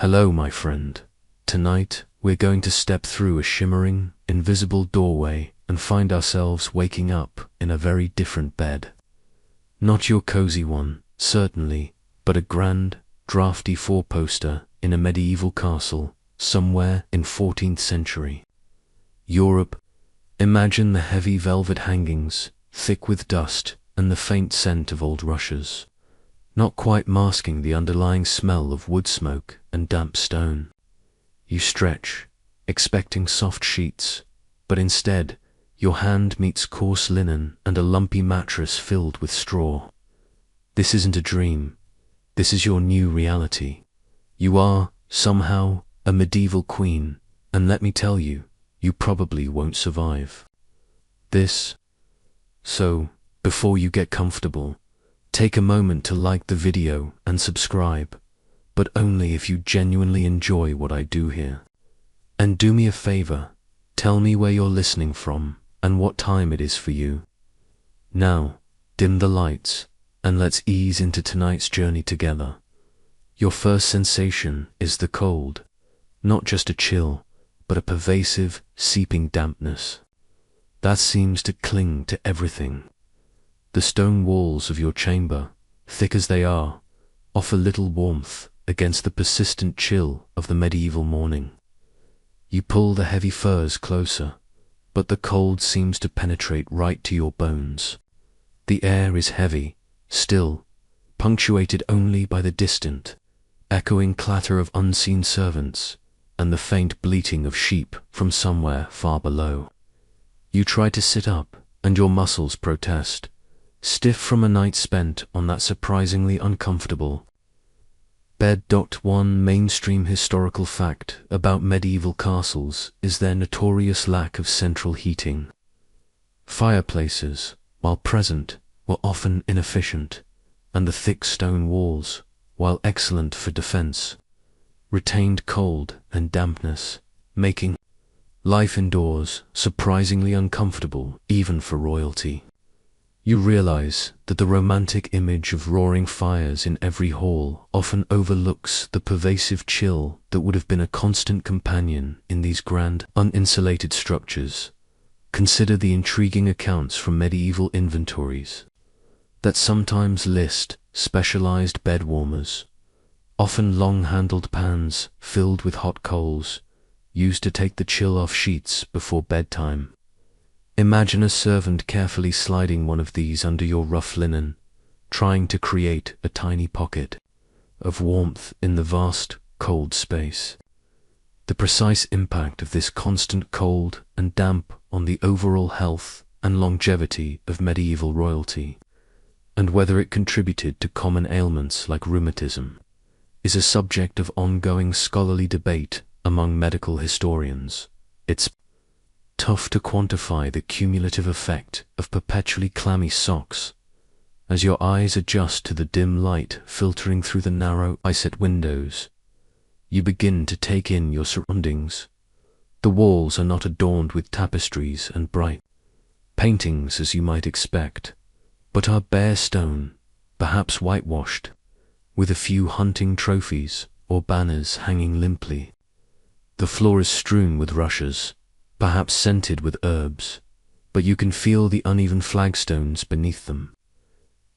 Hello, my friend. Tonight, we're going to step through a shimmering, invisible doorway and find ourselves waking up in a very different bed. Not your cozy one, certainly, but a grand, drafty four-poster in a medieval castle somewhere in 14th century Europe. Imagine the heavy velvet hangings, thick with dust, and the faint scent of old rushes, not quite masking the underlying smell of wood smoke and damp stone. You stretch, expecting soft sheets, but instead, your hand meets coarse linen and a lumpy mattress filled with straw. This isn't a dream. This is your new reality. You are, somehow, a medieval queen, and let me tell you, you probably won't survive this. So, before you get comfortable, take a moment to like the video and subscribe, but only if you genuinely enjoy what I do here. And do me a favor, tell me where you're listening from and what time it is for you. Now, dim the lights, and let's ease into tonight's journey together. Your first sensation is the cold, not just a chill, but a pervasive, seeping dampness that seems to cling to everything. The stone walls of your chamber, thick as they are, offer little warmth against the persistent chill of the medieval morning. You pull the heavy furs closer, but the cold seems to penetrate right to your bones. The air is heavy, still, punctuated only by the distant, echoing clatter of unseen servants and the faint bleating of sheep from somewhere far below. You try to sit up, and your muscles protest, stiff from a night spent on that surprisingly uncomfortable bed. One mainstream historical fact about medieval castles is their notorious lack of central heating. Fireplaces, while present, were often inefficient, and the thick stone walls, while excellent for defense, retained cold and dampness, making life indoors surprisingly uncomfortable even for royalty. You realize that the romantic image of roaring fires in every hall often overlooks the pervasive chill that would have been a constant companion in these grand, uninsulated structures. Consider the intriguing accounts from medieval inventories that sometimes list specialized bed warmers, often long-handled pans filled with hot coals, used to take the chill off sheets before bedtime. Imagine a servant carefully sliding one of these under your rough linen, trying to create a tiny pocket of warmth in the vast, cold space. The precise impact of this constant cold and damp on the overall health and longevity of medieval royalty, and whether it contributed to common ailments like rheumatism, is a subject of ongoing scholarly debate among medical historians. It's tough to quantify the cumulative effect of perpetually clammy socks. As your eyes adjust to the dim light filtering through the narrow eye-set windows, you begin to take in your surroundings. The walls are not adorned with tapestries and bright paintings as you might expect, but are bare stone, perhaps whitewashed, with a few hunting trophies or banners hanging limply. The floor is strewn with rushes, perhaps scented with herbs, but you can feel the uneven flagstones beneath them.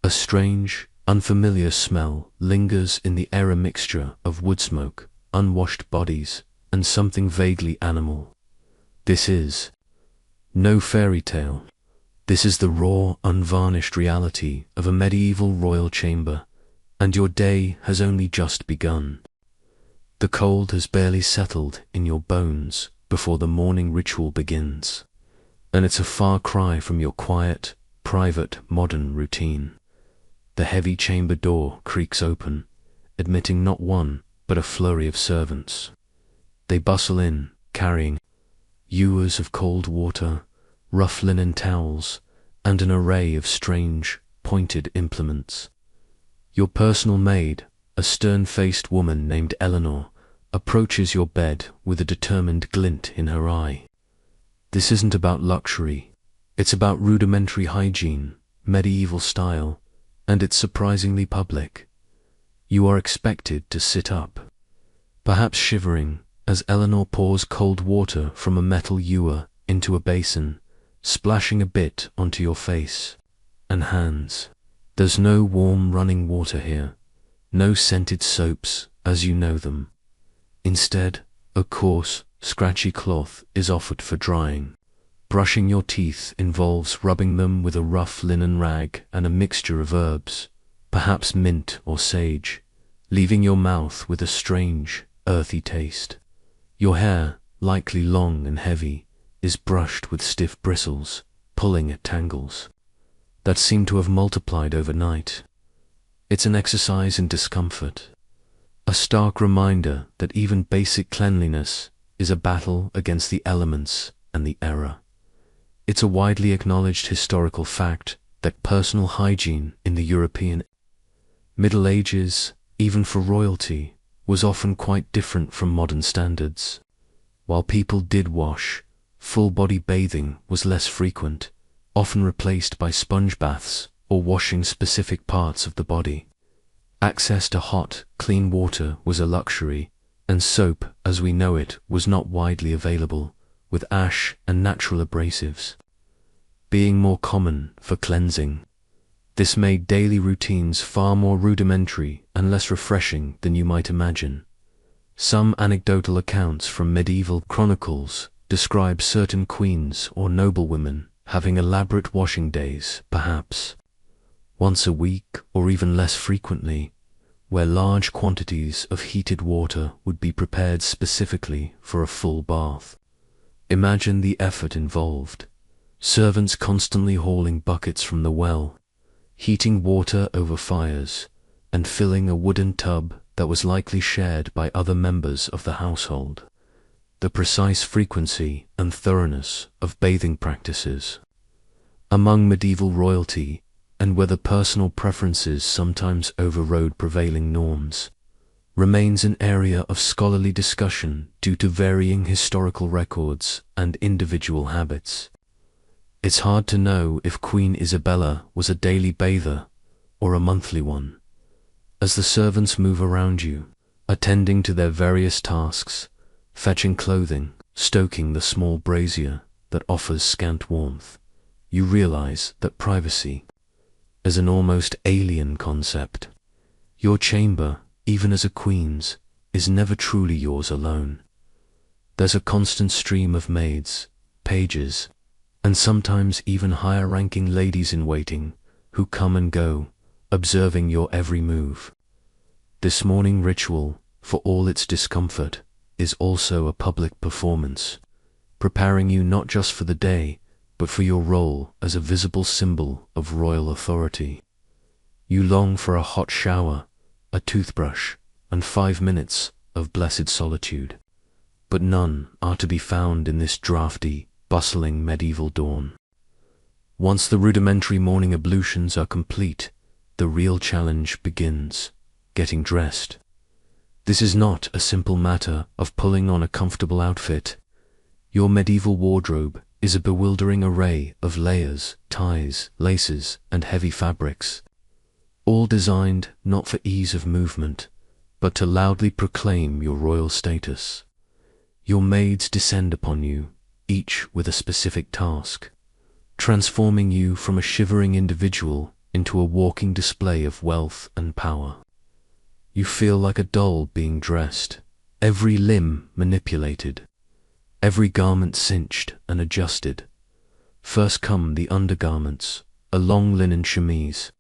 A strange, unfamiliar smell lingers in the air, a mixture of wood smoke, unwashed bodies, and something vaguely animal. This is no fairy tale. This is the raw, unvarnished reality of a medieval royal chamber, and your day has only just begun. The cold has barely settled in your bones before the morning ritual begins, and it's a far cry from your quiet, private, modern routine. The heavy chamber door creaks open, admitting not one, but a flurry of servants. They bustle in, carrying ewers of cold water, rough linen towels, and an array of strange, pointed implements. Your personal maid, a stern-faced woman named Eleanor, approaches your bed with a determined glint in her eye. This isn't about luxury. It's about rudimentary hygiene, medieval style, and it's surprisingly public. You are expected to sit up. perhaps shivering as Eleanor pours cold water from a metal ewer into a basin, splashing a bit onto your face and hands. There's no warm running water here, no scented soaps as you know them. Instead, a coarse, scratchy cloth is offered for drying. Brushing your teeth involves rubbing them with a rough linen rag and a mixture of herbs, perhaps mint or sage, leaving your mouth with a strange, earthy taste. Your hair, likely long and heavy, is brushed with stiff bristles, pulling at tangles that seem to have multiplied overnight. It's an exercise in discomfort, a stark reminder that even basic cleanliness is a battle against the elements and the error. It's a widely acknowledged historical fact that personal hygiene in the European Middle Ages, even for royalty, was often quite different from modern standards. While people did wash, full-body bathing was less frequent, often replaced by sponge baths or washing specific parts of the body. Access to hot, clean water was a luxury, and soap, as we know it, was not widely available, with ash and natural abrasives being more common for cleansing. This made daily routines far more rudimentary and less refreshing than you might imagine. Some anecdotal accounts from medieval chronicles describe certain queens or noblewomen having elaborate washing days, perhaps once a week or even less frequently, where large quantities of heated water would be prepared specifically for a full bath. Imagine the effort involved. Servants constantly hauling buckets from the well, heating water over fires, and filling a wooden tub that was likely shared by other members of the household. The precise frequency and thoroughness of bathing practices among medieval royalty, and whether personal preferences sometimes overrode prevailing norms, remains an area of scholarly discussion due to varying historical records and individual habits. It's hard to know if Queen Isabella was a daily bather or a monthly one. As the servants move around you, attending to their various tasks, fetching clothing, stoking the small brazier that offers scant warmth, you realize that privacy is an almost alien concept. Your chamber, even as a queen's, is never truly yours alone. There's a constant stream of maids, pages, and sometimes even higher-ranking ladies-in-waiting who come and go, observing your every move. This morning ritual, for all its discomfort, is also a public performance, preparing you not just for the day, but for your role as a visible symbol of royal authority. You long for a hot shower, a toothbrush, and 5 minutes of blessed solitude, but none are to be found in this drafty, bustling medieval dawn. Once the rudimentary morning ablutions are complete, the real challenge begins: getting dressed. This is not a simple matter of pulling on a comfortable outfit. Your medieval wardrobe is a bewildering array of layers, ties, laces, and heavy fabrics, all designed not for ease of movement, but to loudly proclaim your royal status. Your maids descend upon you, each with a specific task, transforming you from a shivering individual into a walking display of wealth and power. You feel like a doll being dressed, every limb manipulated, every garment cinched and adjusted. First come the undergarments, a long linen chemise,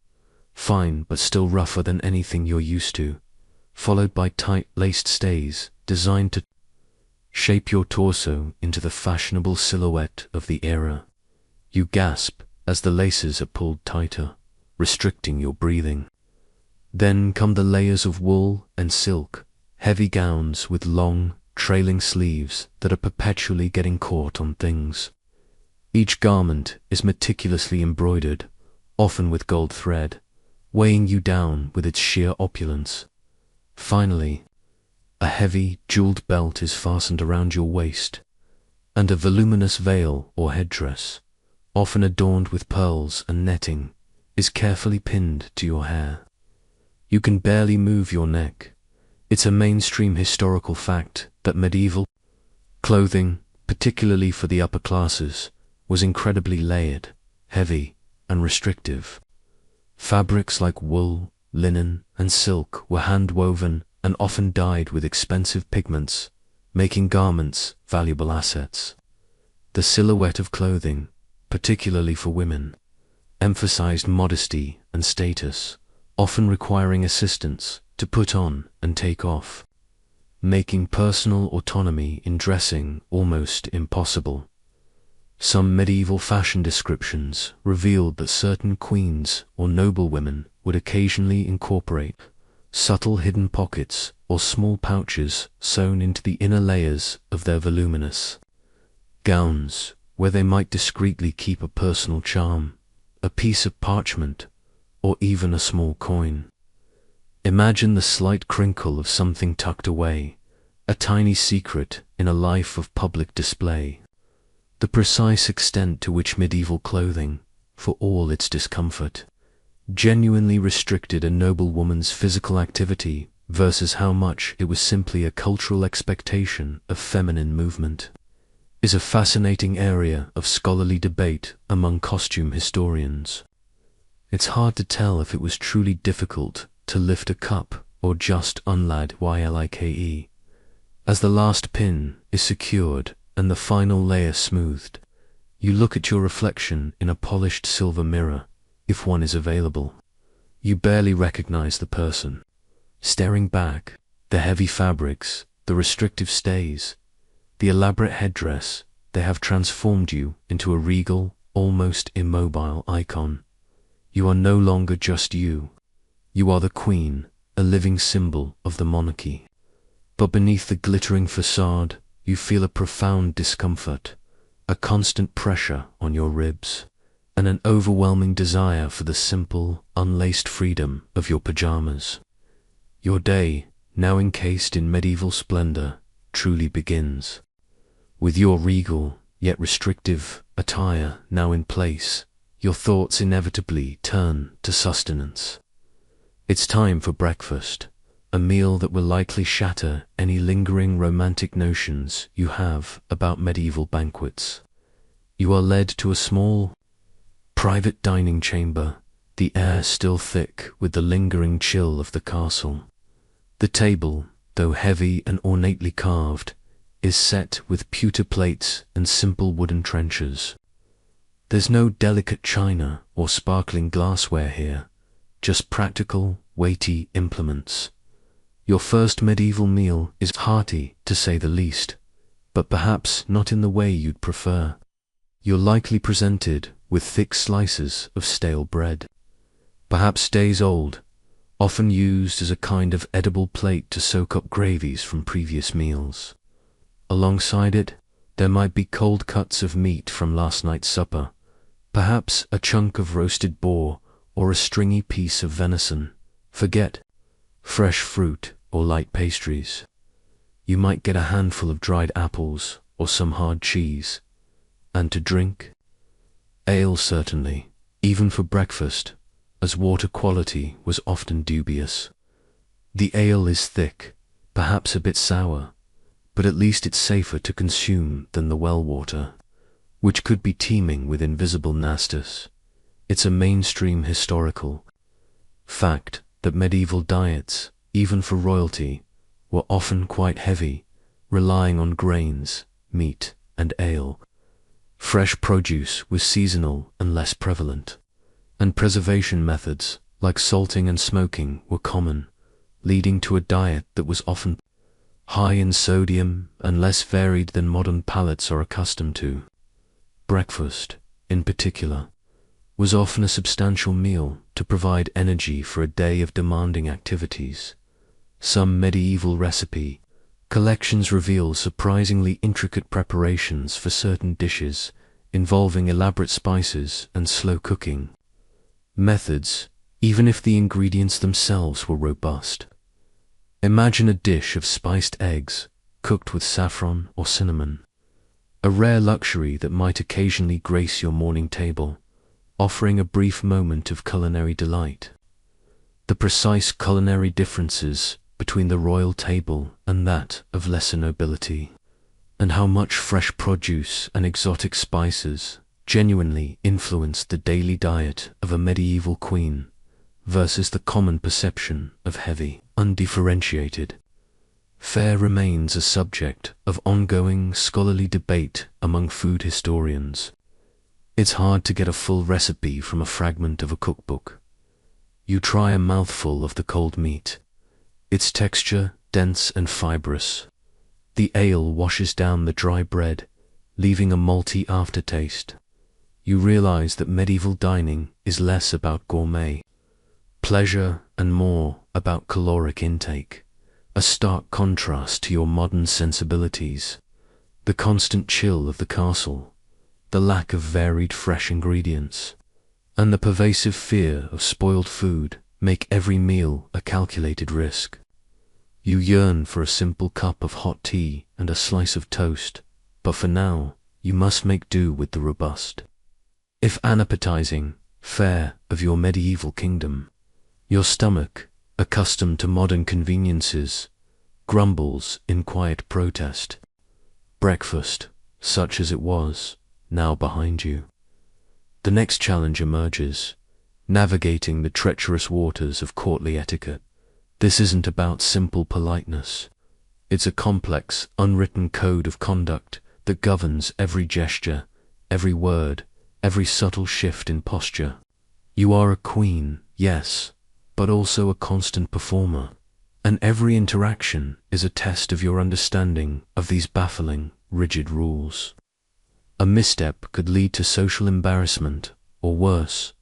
fine but still rougher than anything you're used to, followed by tight laced stays designed to shape your torso into the fashionable silhouette of the era. You gasp as the laces are pulled tighter, restricting your breathing. Then come the layers of wool and silk, heavy gowns with long, trailing sleeves that are perpetually getting caught on things. Each garment is meticulously embroidered, often with gold thread, weighing you down with its sheer opulence. Finally, a heavy, jeweled belt is fastened around your waist, and a voluminous veil or headdress, often adorned with pearls and netting, is carefully pinned to your hair. You can barely move your neck, It's a mainstream historical fact that medieval clothing, particularly for the upper classes, was incredibly layered, heavy, and restrictive. Fabrics like wool, linen, and silk were hand-woven and often dyed with expensive pigments, making garments valuable assets. The silhouette of clothing, particularly for women, emphasized modesty and status, often requiring assistance to put on and take off, making personal autonomy in dressing almost impossible. Some medieval fashion descriptions revealed that certain queens or noblewomen would occasionally incorporate subtle hidden pockets or small pouches sewn into the inner layers of their voluminous gowns, where they might discreetly keep a personal charm, a piece of parchment, or even a small coin. Imagine the slight crinkle of something tucked away, a tiny secret in a life of public display. The precise extent to which medieval clothing, for all its discomfort, genuinely restricted a noblewoman's physical activity versus how much it was simply a cultural expectation of feminine movement, is a fascinating area of scholarly debate among costume historians. It's hard to tell if it was truly difficult to lift a cup or just unlad YLIKE. As the last pin is secured and the final layer smoothed, you look at your reflection in a polished silver mirror, if one is available. You barely recognize the person. Staring back, the heavy fabrics, the restrictive stays, the elaborate headdress, they have transformed you into a regal, almost immobile icon. You are no longer just you. You are the queen, a living symbol of the monarchy. But beneath the glittering facade, you feel a profound discomfort, a constant pressure on your ribs, and an overwhelming desire for the simple, unlaced freedom of your pajamas. Your day, now encased in medieval splendor, truly begins. With your regal, yet restrictive, attire now in place, your thoughts inevitably turn to sustenance. It's time for breakfast, a meal that will likely shatter any lingering romantic notions you have about medieval banquets. You are led to a small, private dining chamber, the air still thick with the lingering chill of the castle. The table, though heavy and ornately carved, is set with pewter plates and simple wooden trenchers. There's no delicate china or sparkling glassware here, just practical, weighty implements. Your first medieval meal is hearty, to say the least, but perhaps not in the way you'd prefer. You're likely presented with thick slices of stale bread, perhaps days old, often used as a kind of edible plate to soak up gravies from previous meals. Alongside it, there might be cold cuts of meat from last night's supper, perhaps a chunk of roasted boar or a stringy piece of venison. Forget fresh fruit or light pastries. You might get a handful of dried apples or some hard cheese. And to drink? Ale certainly, even for breakfast, as water quality was often dubious. The ale is thick, perhaps a bit sour, but at least it's safer to consume than the well water, which could be teeming with invisible nasties. It's a mainstream historical fact that medieval diets, even for royalty, were often quite heavy, relying on grains, meat, and ale. Fresh produce was seasonal and less prevalent, and preservation methods like salting and smoking were common, leading to a diet that was often high in sodium and less varied than modern palates are accustomed to. Breakfast, in particular, was often a substantial meal to provide energy for a day of demanding activities. Some medieval recipe collections reveal surprisingly intricate preparations for certain dishes involving elaborate spices and slow cooking methods, even if the ingredients themselves were robust. Imagine a dish of spiced eggs cooked with saffron or cinnamon, a rare luxury that might occasionally grace your morning table, offering a brief moment of culinary delight. The precise culinary differences between the royal table and that of lesser nobility, and how much fresh produce and exotic spices genuinely influenced the daily diet of a medieval queen versus the common perception of heavy, undifferentiated fare remains a subject of ongoing scholarly debate among food historians. It's hard to get a full recipe from a fragment of a cookbook. You try a mouthful of the cold meat. Its texture dense and fibrous. The ale washes down the dry bread, leaving a malty aftertaste. You realize that medieval dining is less about gourmet pleasure and more about caloric intake, a stark contrast to your modern sensibilities. The constant chill of the castle, the lack of varied fresh ingredients, and the pervasive fear of spoiled food make every meal a calculated risk. You yearn for a simple cup of hot tea and a slice of toast, but for now you must make do with the robust, if unappetizing, fare of your medieval kingdom. Your stomach, accustomed to modern conveniences, grumbles in quiet protest. Breakfast, such as it was, now behind you. The next challenge emerges, navigating the treacherous waters of courtly etiquette. This isn't about simple politeness. It's a complex, unwritten code of conduct that governs every gesture, every word, every subtle shift in posture. You are a queen, yes, but also a constant performer, and every interaction is a test of your understanding of these baffling, rigid rules. A misstep could lead to social embarrassment, or worse,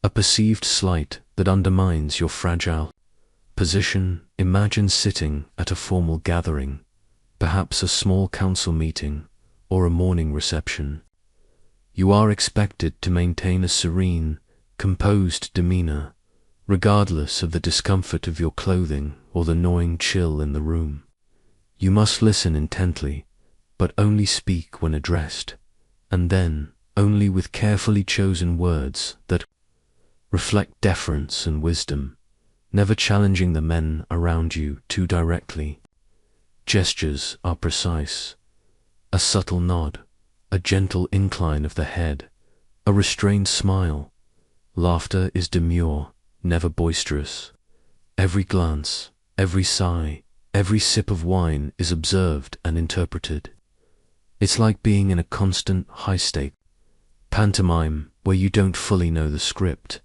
a perceived slight that undermines your fragile position. Imagine sitting at a formal gathering, perhaps a small council meeting or a morning reception. You are expected to maintain a serene, composed demeanor, regardless of the discomfort of your clothing or the gnawing chill in the room. You must listen intently, but only speak when addressed, and then only with carefully chosen words that reflect deference and wisdom, never challenging the men around you too directly. Gestures are precise. A subtle nod, a gentle incline of the head, a restrained smile. Laughter is demure, never boisterous. Every glance, every sigh, every sip of wine is observed and interpreted. It's like being in a constant, high-stake pantomime where you don't fully know the script.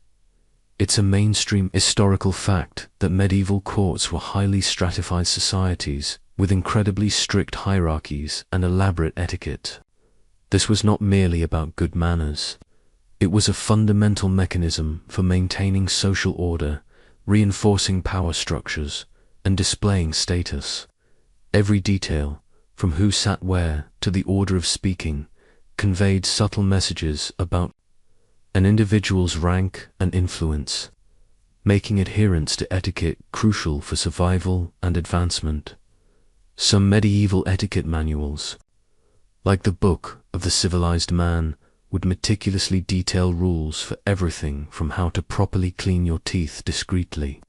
It's a mainstream historical fact that medieval courts were highly stratified societies with incredibly strict hierarchies and elaborate etiquette. This was not merely about good manners. It was a fundamental mechanism for maintaining social order, reinforcing power structures, and displaying status. Every detail, from who sat where to the order of speaking, conveyed subtle messages about an individual's rank and influence, making adherence to etiquette crucial for survival and advancement. Some medieval etiquette manuals, like the Book of the Civilized Man, would meticulously detail rules for everything from how to properly clean your teeth discreetly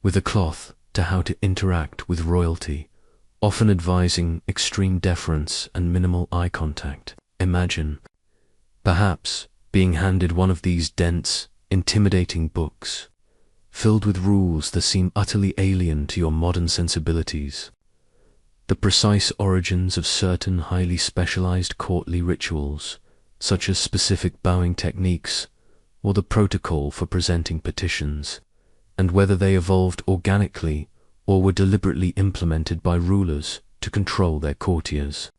with a cloth to how to interact with royalty, often advising extreme deference and minimal eye contact. Imagine, perhaps, being handed one of these dense, intimidating books, filled with rules that seem utterly alien to your modern sensibilities. The precise origins of certain highly specialized courtly rituals, such as specific bowing techniques, or the protocol for presenting petitions, and whether they evolved organically or were deliberately implemented by rulers to control their courtiers,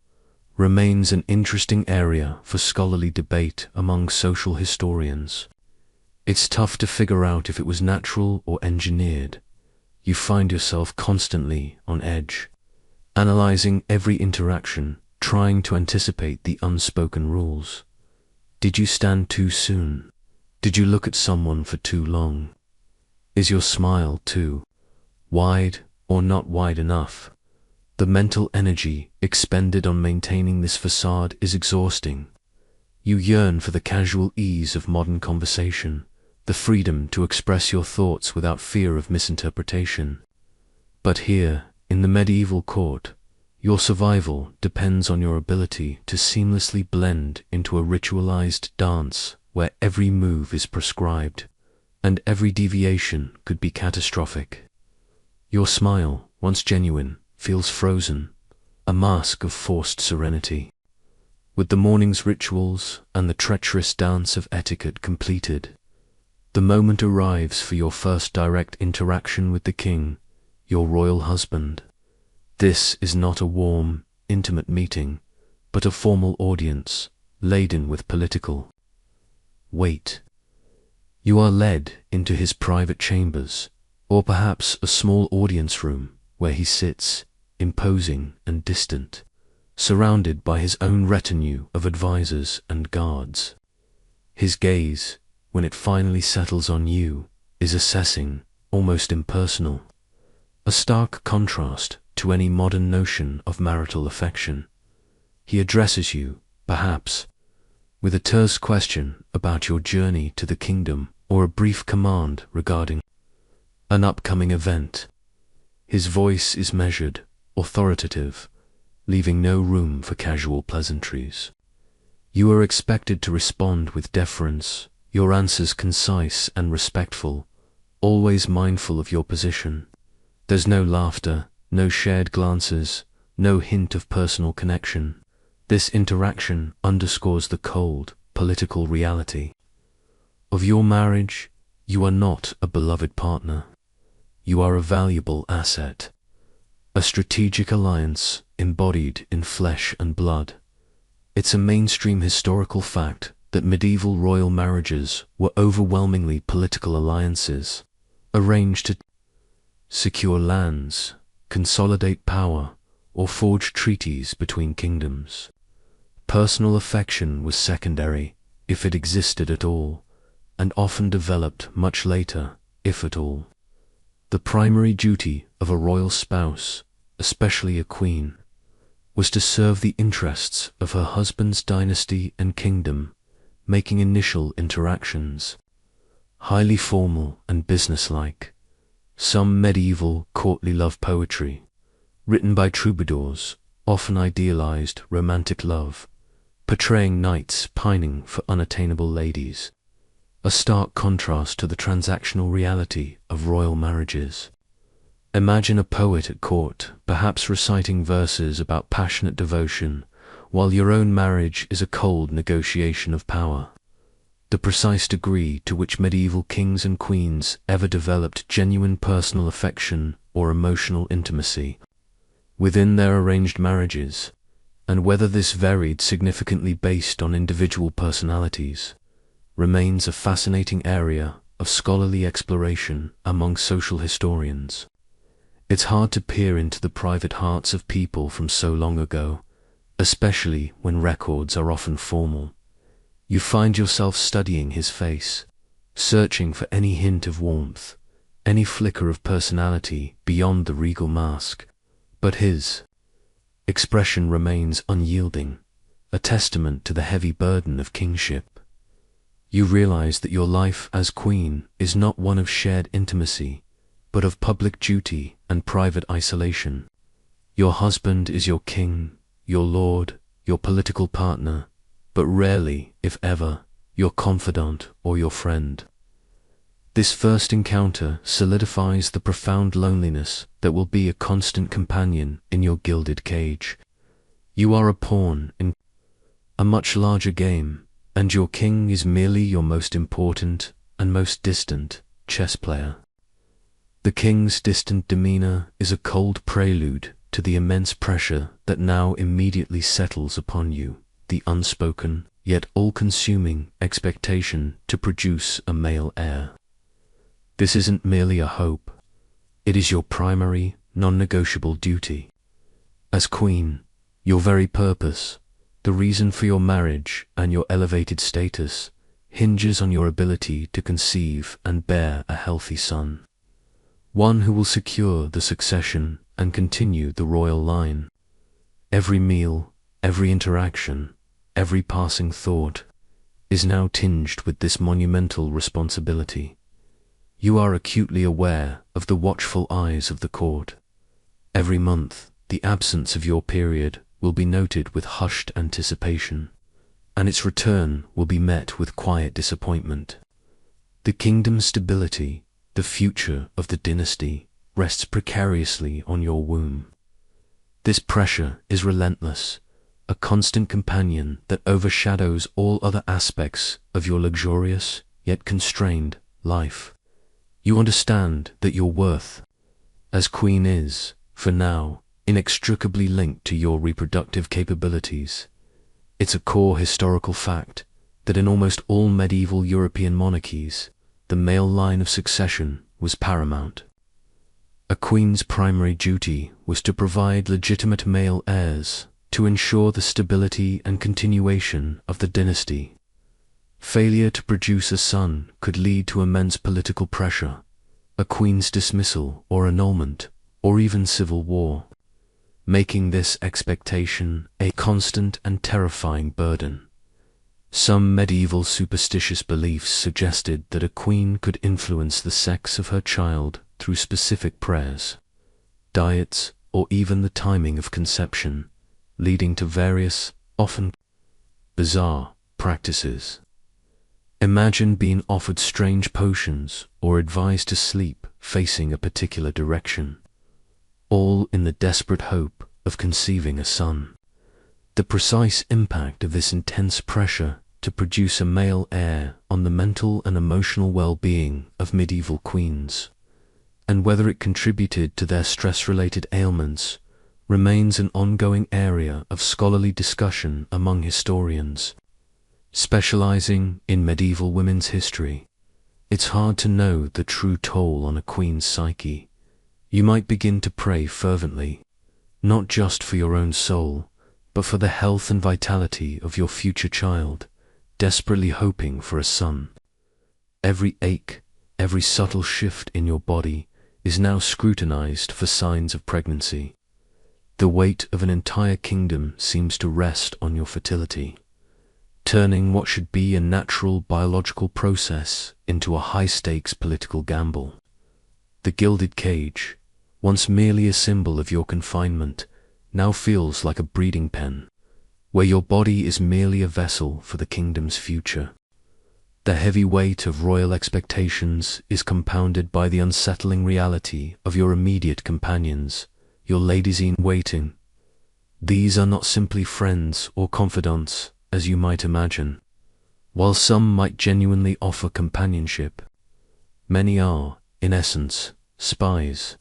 remains an interesting area for scholarly debate among social historians. It's tough to figure out if it was natural or engineered. You find yourself constantly on edge, analyzing every interaction, trying to anticipate the unspoken rules. Did you stand too soon? Did you look at someone for too long? Is your smile too wide or not wide enough? The mental energy expended on maintaining this facade is exhausting. You yearn for the casual ease of modern conversation, the freedom to express your thoughts without fear of misinterpretation. But here, in the medieval court, your survival depends on your ability to seamlessly blend into a ritualized dance where every move is prescribed, and every deviation could be catastrophic. Your smile, once genuine, feels frozen, a mask of forced serenity. With the morning's rituals and the treacherous dance of etiquette completed, the moment arrives for your first direct interaction with the king, your royal husband. This is not a warm, intimate meeting, but a formal audience, laden with political weight. You are led into his private chambers, or perhaps a small audience room where he sits, imposing and distant, surrounded by his own retinue of advisors and guards. His gaze, when it finally settles on you, is assessing, almost impersonal, a stark contrast to any modern notion of marital affection. He addresses you, perhaps, with a terse question about your journey to the kingdom or a brief command regarding an upcoming event. His voice is measured, authoritative, leaving no room for casual pleasantries. You are expected to respond with deference, your answers concise and respectful, always mindful of your position. There's no laughter, no shared glances, no hint of personal connection. This interaction underscores the cold, political reality of your marriage. You are not a beloved partner. You are a valuable asset, a strategic alliance embodied in flesh and blood. It's a mainstream historical fact that medieval royal marriages were overwhelmingly political alliances, arranged to secure lands, consolidate power, or forge treaties between kingdoms. Personal affection was secondary, if it existed at all, and often developed much later, if at all. The primary duty of a royal spouse, especially a queen, was to serve the interests of her husband's dynasty and kingdom, making initial interactions highly formal and businesslike. Some medieval courtly love poetry, written by troubadours, often idealized romantic love, portraying knights pining for unattainable ladies, a stark contrast to the transactional reality of royal marriages. Imagine a poet at court, perhaps reciting verses about passionate devotion, while your own marriage is a cold negotiation of power. The precise degree to which medieval kings and queens ever developed genuine personal affection or emotional intimacy within their arranged marriages, and whether this varied significantly based on individual personalities, remains a fascinating area of scholarly exploration among social historians. It's hard to peer into the private hearts of people from so long ago, especially when records are often formal. You find yourself studying his face, searching for any hint of warmth, any flicker of personality beyond the regal mask, but his expression remains unyielding, a testament to the heavy burden of kingship. You realize that your life as queen is not one of shared intimacy, but of public duty and private isolation. Your husband is your king, your lord, your political partner, but rarely, if ever, your confidant or your friend. This first encounter solidifies the profound loneliness that will be a constant companion in your gilded cage. You are a pawn in a much larger game, and your king is merely your most important and most distant chess player. The king's distant demeanor is a cold prelude to the immense pressure that now immediately settles upon you, the unspoken, yet all-consuming expectation to produce a male heir. This isn't merely a hope, it is your primary, non-negotiable duty. As queen, your very purpose, the reason for your marriage and your elevated status, hinges on your ability to conceive and bear a healthy son, one who will secure the succession and continue the royal line. Every meal, every interaction, every passing thought is now tinged with this monumental responsibility. You are acutely aware of the watchful eyes of the court, Every month, the absence of your period will be noted with hushed anticipation, and its return will be met with quiet disappointment. The kingdom's stability, the future of the dynasty, rests precariously on your womb. This pressure is relentless, a constant companion that overshadows all other aspects of your luxurious, yet constrained, life. You understand that your worth as queen is, for now, inextricably linked to your reproductive capabilities. It's a core historical fact that in almost all medieval European monarchies, the male line of succession was paramount. A queen's primary duty was to provide legitimate male heirs to ensure the stability and continuation of the dynasty. Failure to produce a son could lead to immense political pressure, a queen's dismissal or annulment, or even civil war, making this expectation a constant and terrifying burden. Some medieval superstitious beliefs suggested that a queen could influence the sex of her child through specific prayers, diets, or even the timing of conception, leading to various, often bizarre, practices. Imagine being offered strange potions or advised to sleep facing a particular direction, all in the desperate hope of conceiving a son. The precise impact of this intense pressure to produce a male heir on the mental and emotional well-being of medieval queens, and whether it contributed to their stress-related ailments, remains an ongoing area of scholarly discussion among historians. Specializing in medieval women's history, it's hard to know the true toll on a queen's psyche. You might begin to pray fervently, not just for your own soul, but for the health and vitality of your future child, desperately hoping for a son. Every ache, every subtle shift in your body is now scrutinized for signs of pregnancy. The weight of an entire kingdom seems to rest on your fertility, turning what should be a natural biological process into a high-stakes political gamble. The gilded cage, once merely a symbol of your confinement, now feels like a breeding pen, where your body is merely a vessel for the kingdom's future. The heavy weight of royal expectations is compounded by the unsettling reality of your immediate companions, your ladies-in-waiting. These are not simply friends or confidants, as you might imagine. While some might genuinely offer companionship, many are, in essence, spies.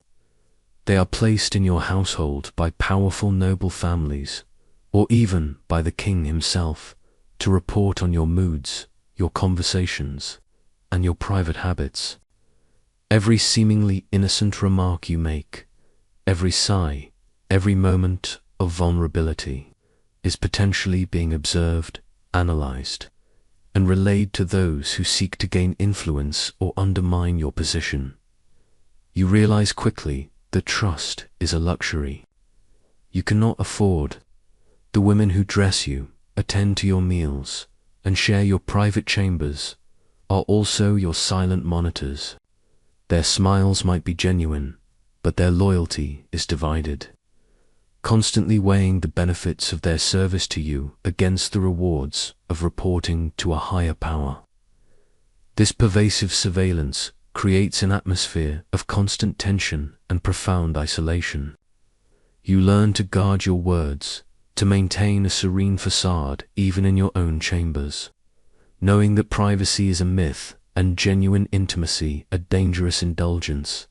They are placed in your household by powerful noble families, or even by the king himself, to report on your moods, your conversations, and your private habits. Every seemingly innocent remark you make, every sigh, every moment of vulnerability, is potentially being observed, analyzed, and relayed to those who seek to gain influence or undermine your position. You realize quickly that trust is a luxury you cannot afford. The women who dress you, attend to your meals, and share your private chambers are also your silent monitors. Their smiles might be genuine, but their loyalty is divided, constantly weighing the benefits of their service to you against the rewards of reporting to a higher power. This pervasive surveillance creates an atmosphere of constant tension and profound isolation. You learn to guard your words, to maintain a serene facade even in your own chambers, knowing that privacy is a myth and genuine intimacy a dangerous indulgence.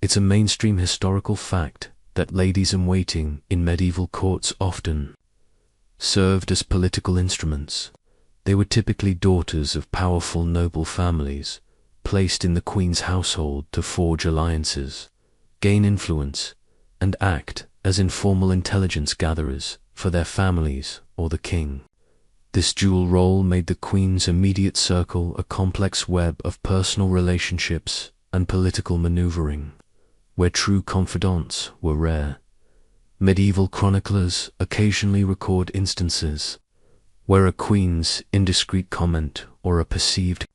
It's a mainstream historical fact that ladies-in-waiting in medieval courts often served as political instruments. They were typically daughters of powerful noble families, placed in the queen's household to forge alliances, gain influence, and act as informal intelligence gatherers for their families or the king. This dual role made the queen's immediate circle a complex web of personal relationships and political maneuvering, where true confidants were rare. Medieval chroniclers occasionally record instances where a queen's indiscreet comment or a perceived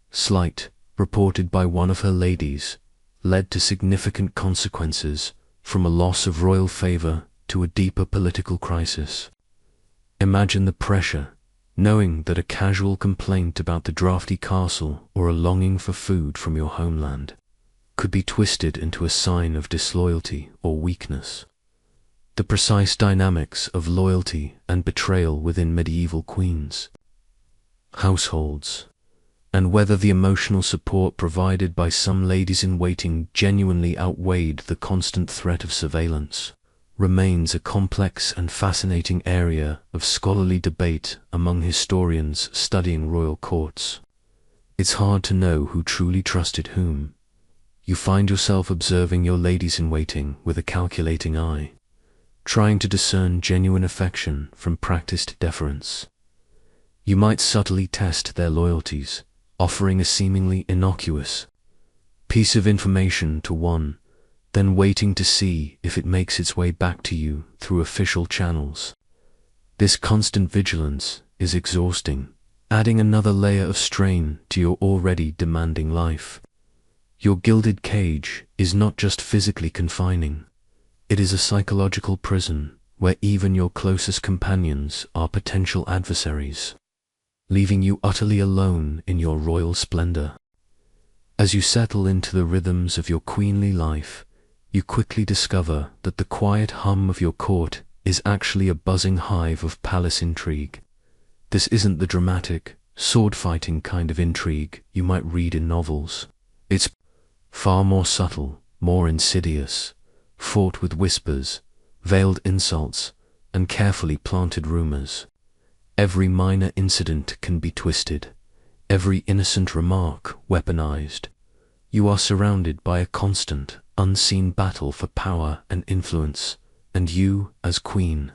slight reported by one of her ladies led to significant consequences from a loss of royal favor to a deeper political crisis. Imagine the pressure, knowing that a casual complaint about the drafty castle or a longing for food from your homeland could be twisted into a sign of disloyalty or weakness. The precise dynamics of loyalty and betrayal within medieval queens' households, and whether the emotional support provided by some ladies-in-waiting genuinely outweighed the constant threat of surveillance, remains a complex and fascinating area of scholarly debate among historians studying royal courts. It's hard to know who truly trusted whom. You find yourself observing your ladies-in-waiting with a calculating eye, trying to discern genuine affection from practiced deference. You might subtly test their loyalties, offering a seemingly innocuous piece of information to one, then waiting to see if it makes its way back to you through official channels. This constant vigilance is exhausting, adding another layer of strain to your already demanding life. Your gilded cage is not just physically confining, it is a psychological prison where even your closest companions are potential adversaries, leaving you utterly alone in your royal splendor. As you settle into the rhythms of your queenly life, you quickly discover that the quiet hum of your court is actually a buzzing hive of palace intrigue. This isn't the dramatic, sword-fighting kind of intrigue you might read in novels. It's far more subtle, more insidious, fought with whispers, veiled insults, and carefully planted rumors. Every minor incident can be twisted, every innocent remark weaponized. You are surrounded by a constant, unseen battle for power and influence, and you, as queen,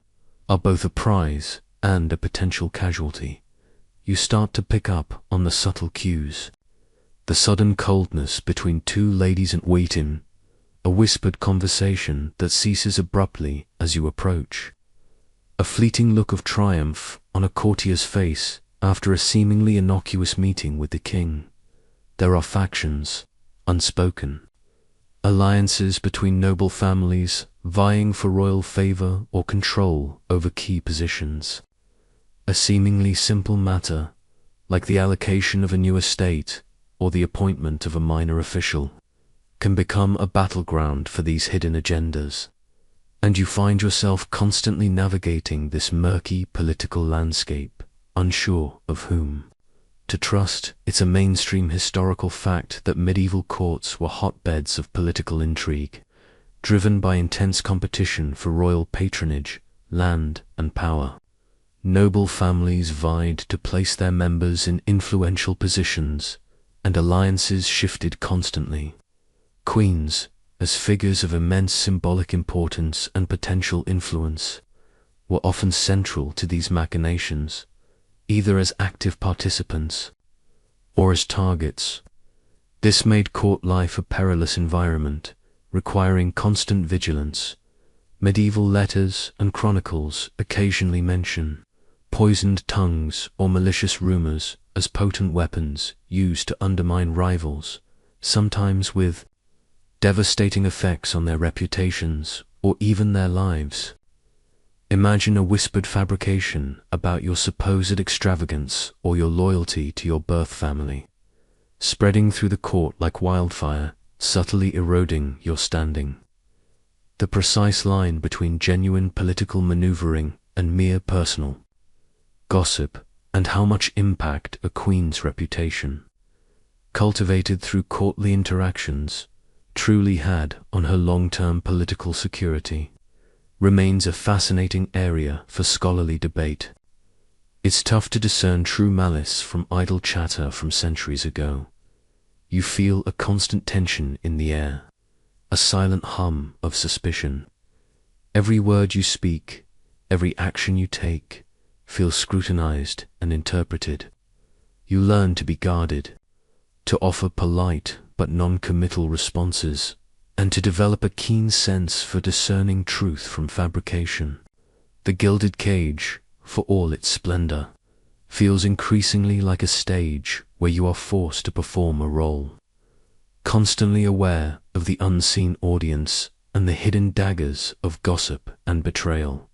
are both a prize and a potential casualty. You start to pick up on the subtle cues. The sudden coldness between two ladies-in-waiting, a whispered conversation that ceases abruptly as you approach, a fleeting look of triumph on a courtier's face after a seemingly innocuous meeting with the king. There are factions, unspoken, alliances between noble families vying for royal favor or control over key positions. A seemingly simple matter, like the allocation of a new estate or the appointment of a minor official, can become a battleground for these hidden agendas, and you find yourself constantly navigating this murky political landscape, unsure of whom to trust. It's a mainstream historical fact that medieval courts were hotbeds of political intrigue, driven by intense competition for royal patronage, land, and power. Noble families vied to place their members in influential positions, and alliances shifted constantly. Queens, as figures of immense symbolic importance and potential influence, were often central to these machinations, either as active participants or as targets. This made court life a perilous environment, requiring constant vigilance. Medieval letters and chronicles occasionally mention poisoned tongues or malicious rumors as potent weapons used to undermine rivals, sometimes with devastating effects on their reputations or even their lives. Imagine a whispered fabrication about your supposed extravagance or your loyalty to your birth family, spreading through the court like wildfire, subtly eroding your standing. The precise line between genuine political maneuvering and mere personal gossip, and how much impact a queen's reputation, cultivated through courtly interactions, truly had on her long-term political security, remains a fascinating area for scholarly debate. It's tough to discern true malice from idle chatter from centuries ago. You feel a constant tension in the air, a silent hum of suspicion. Every word you speak, every action you take, feels scrutinized and interpreted. You learn to be guarded, to offer polite but non-committal responses, and to develop a keen sense for discerning truth from fabrication. The gilded cage, for all its splendor, feels increasingly like a stage where you are forced to perform a role, constantly aware of the unseen audience and the hidden daggers of gossip and betrayal.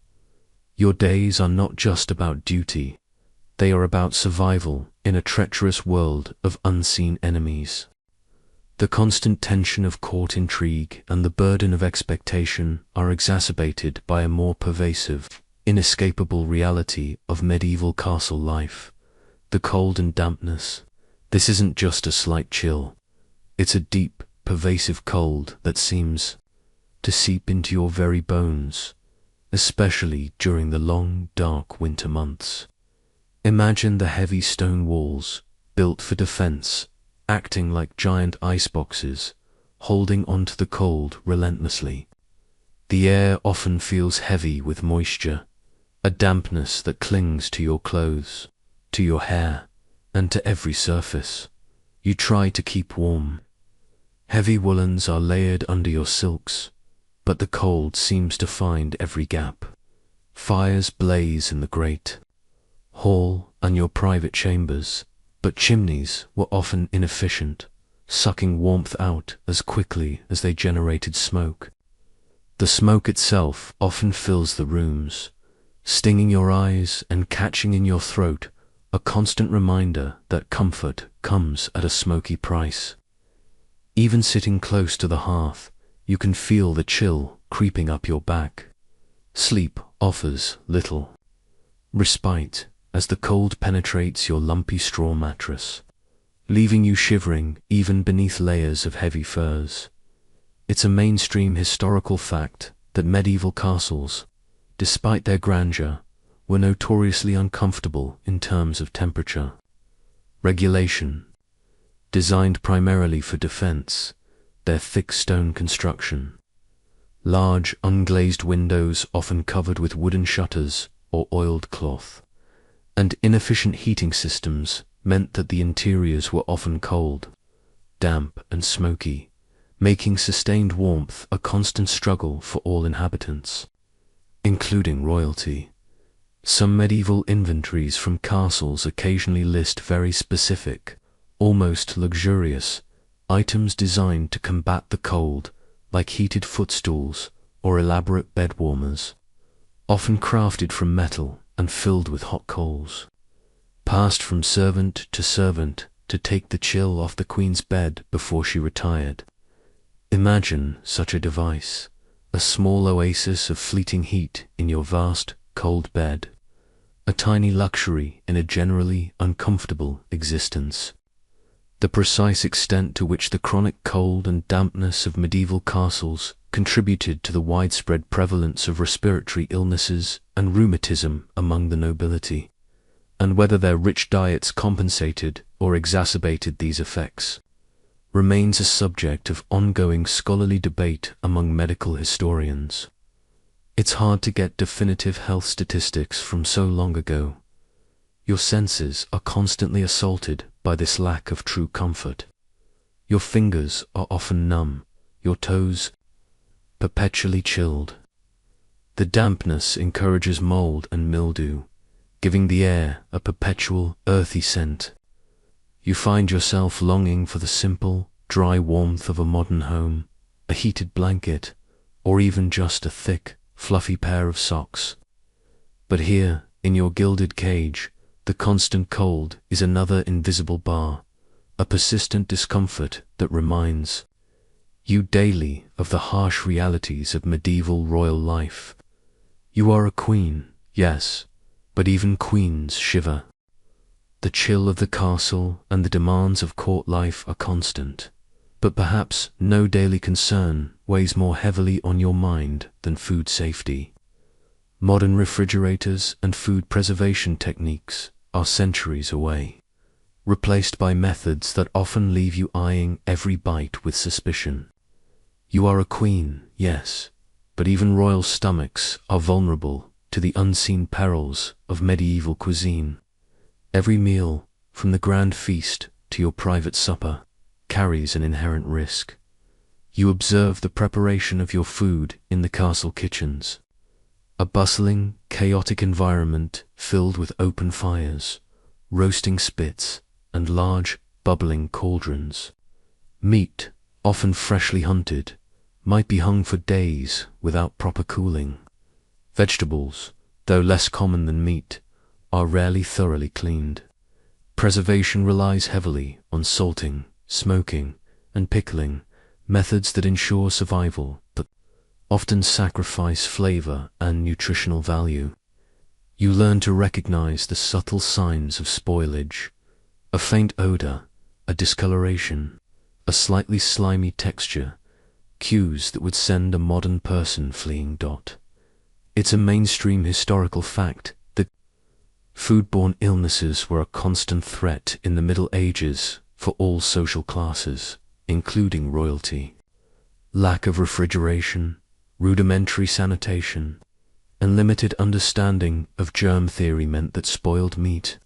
Your days are not just about duty, they are about survival in a treacherous world of unseen enemies. The constant tension of court intrigue and the burden of expectation are exacerbated by a more pervasive, inescapable reality of medieval castle life, the cold and dampness. This isn't just a slight chill, it's a deep, pervasive cold that seems to seep into your very bones, especially during the long, dark winter months. Imagine the heavy stone walls, built for defense, acting like giant iceboxes, holding onto the cold relentlessly. The air often feels heavy with moisture, a dampness that clings to your clothes, to your hair, and to every surface you try to keep warm. Heavy woolens are layered under your silks, but the cold seems to find every gap. Fires blaze in the grate, hall and your private chambers, but chimneys were often inefficient, sucking warmth out as quickly as they generated smoke. The smoke itself often fills the rooms, stinging your eyes and catching in your throat, a constant reminder that comfort comes at a smoky price. Even sitting close to the hearth, you can feel the chill creeping up your back. Sleep offers little respite as the cold penetrates your lumpy straw mattress, leaving you shivering even beneath layers of heavy furs. It's a mainstream historical fact that medieval castles, despite their grandeur, were notoriously uncomfortable in terms of temperature. Regulation. Designed primarily for defense, their thick stone construction, large unglazed windows often covered with wooden shutters or oiled cloth, and inefficient heating systems meant that the interiors were often cold, damp and smoky, making sustained warmth a constant struggle for all inhabitants, including royalty. Some medieval inventories from castles occasionally list very specific, almost luxurious, items designed to combat the cold, like heated footstools or elaborate bed warmers, often crafted from metal and filled with hot coals, passed from servant to take the chill off the queen's bed before she retired. Imagine such a device, a small oasis of fleeting heat in your vast, cold bed, a tiny luxury in a generally uncomfortable existence. The precise extent to which the chronic cold and dampness of medieval castles contributed to the widespread prevalence of respiratory illnesses and rheumatism among the nobility, and whether their rich diets compensated or exacerbated these effects, remains a subject of ongoing scholarly debate among medical historians. It's hard to get definitive health statistics from so long ago. Your senses are constantly assaulted by this lack of true comfort. Your fingers are often numb, your toes perpetually chilled. The dampness encourages mold and mildew, giving the air a perpetual earthy scent. You find yourself longing for the simple, dry warmth of a modern home, a heated blanket, or even just a thick, fluffy pair of socks. But here, in your gilded cage, the constant cold is another invisible bar, a persistent discomfort that reminds you daily of the harsh realities of medieval royal life. You are a queen, yes, but even queens shiver. The chill of the castle and the demands of court life are constant, but perhaps no daily concern weighs more heavily on your mind than food safety. Modern refrigerators and food preservation techniques are centuries away, replaced by methods that often leave you eyeing every bite with suspicion. You are a queen, yes, but even royal stomachs are vulnerable to the unseen perils of medieval cuisine. Every meal, from the grand feast to your private supper, carries an inherent risk. You observe the preparation of your food in the castle kitchens, a bustling, chaotic environment filled with open fires, roasting spits, and large, bubbling cauldrons. Meat, often freshly hunted, might be hung for days without proper cooling. Vegetables, though less common than meat, are rarely thoroughly cleaned. Preservation relies heavily on salting, smoking, and pickling, methods that ensure survival but often sacrifice flavor and nutritional value. You learn to recognize the subtle signs of spoilage: a faint odor, a discoloration, a slightly slimy texture, cues that would send a modern person fleeing. It's a mainstream historical fact that foodborne illnesses were a constant threat in the Middle Ages for all social classes, including royalty. Lack of refrigeration, rudimentary sanitation, and limited understanding of germ theory meant that spoiled meat,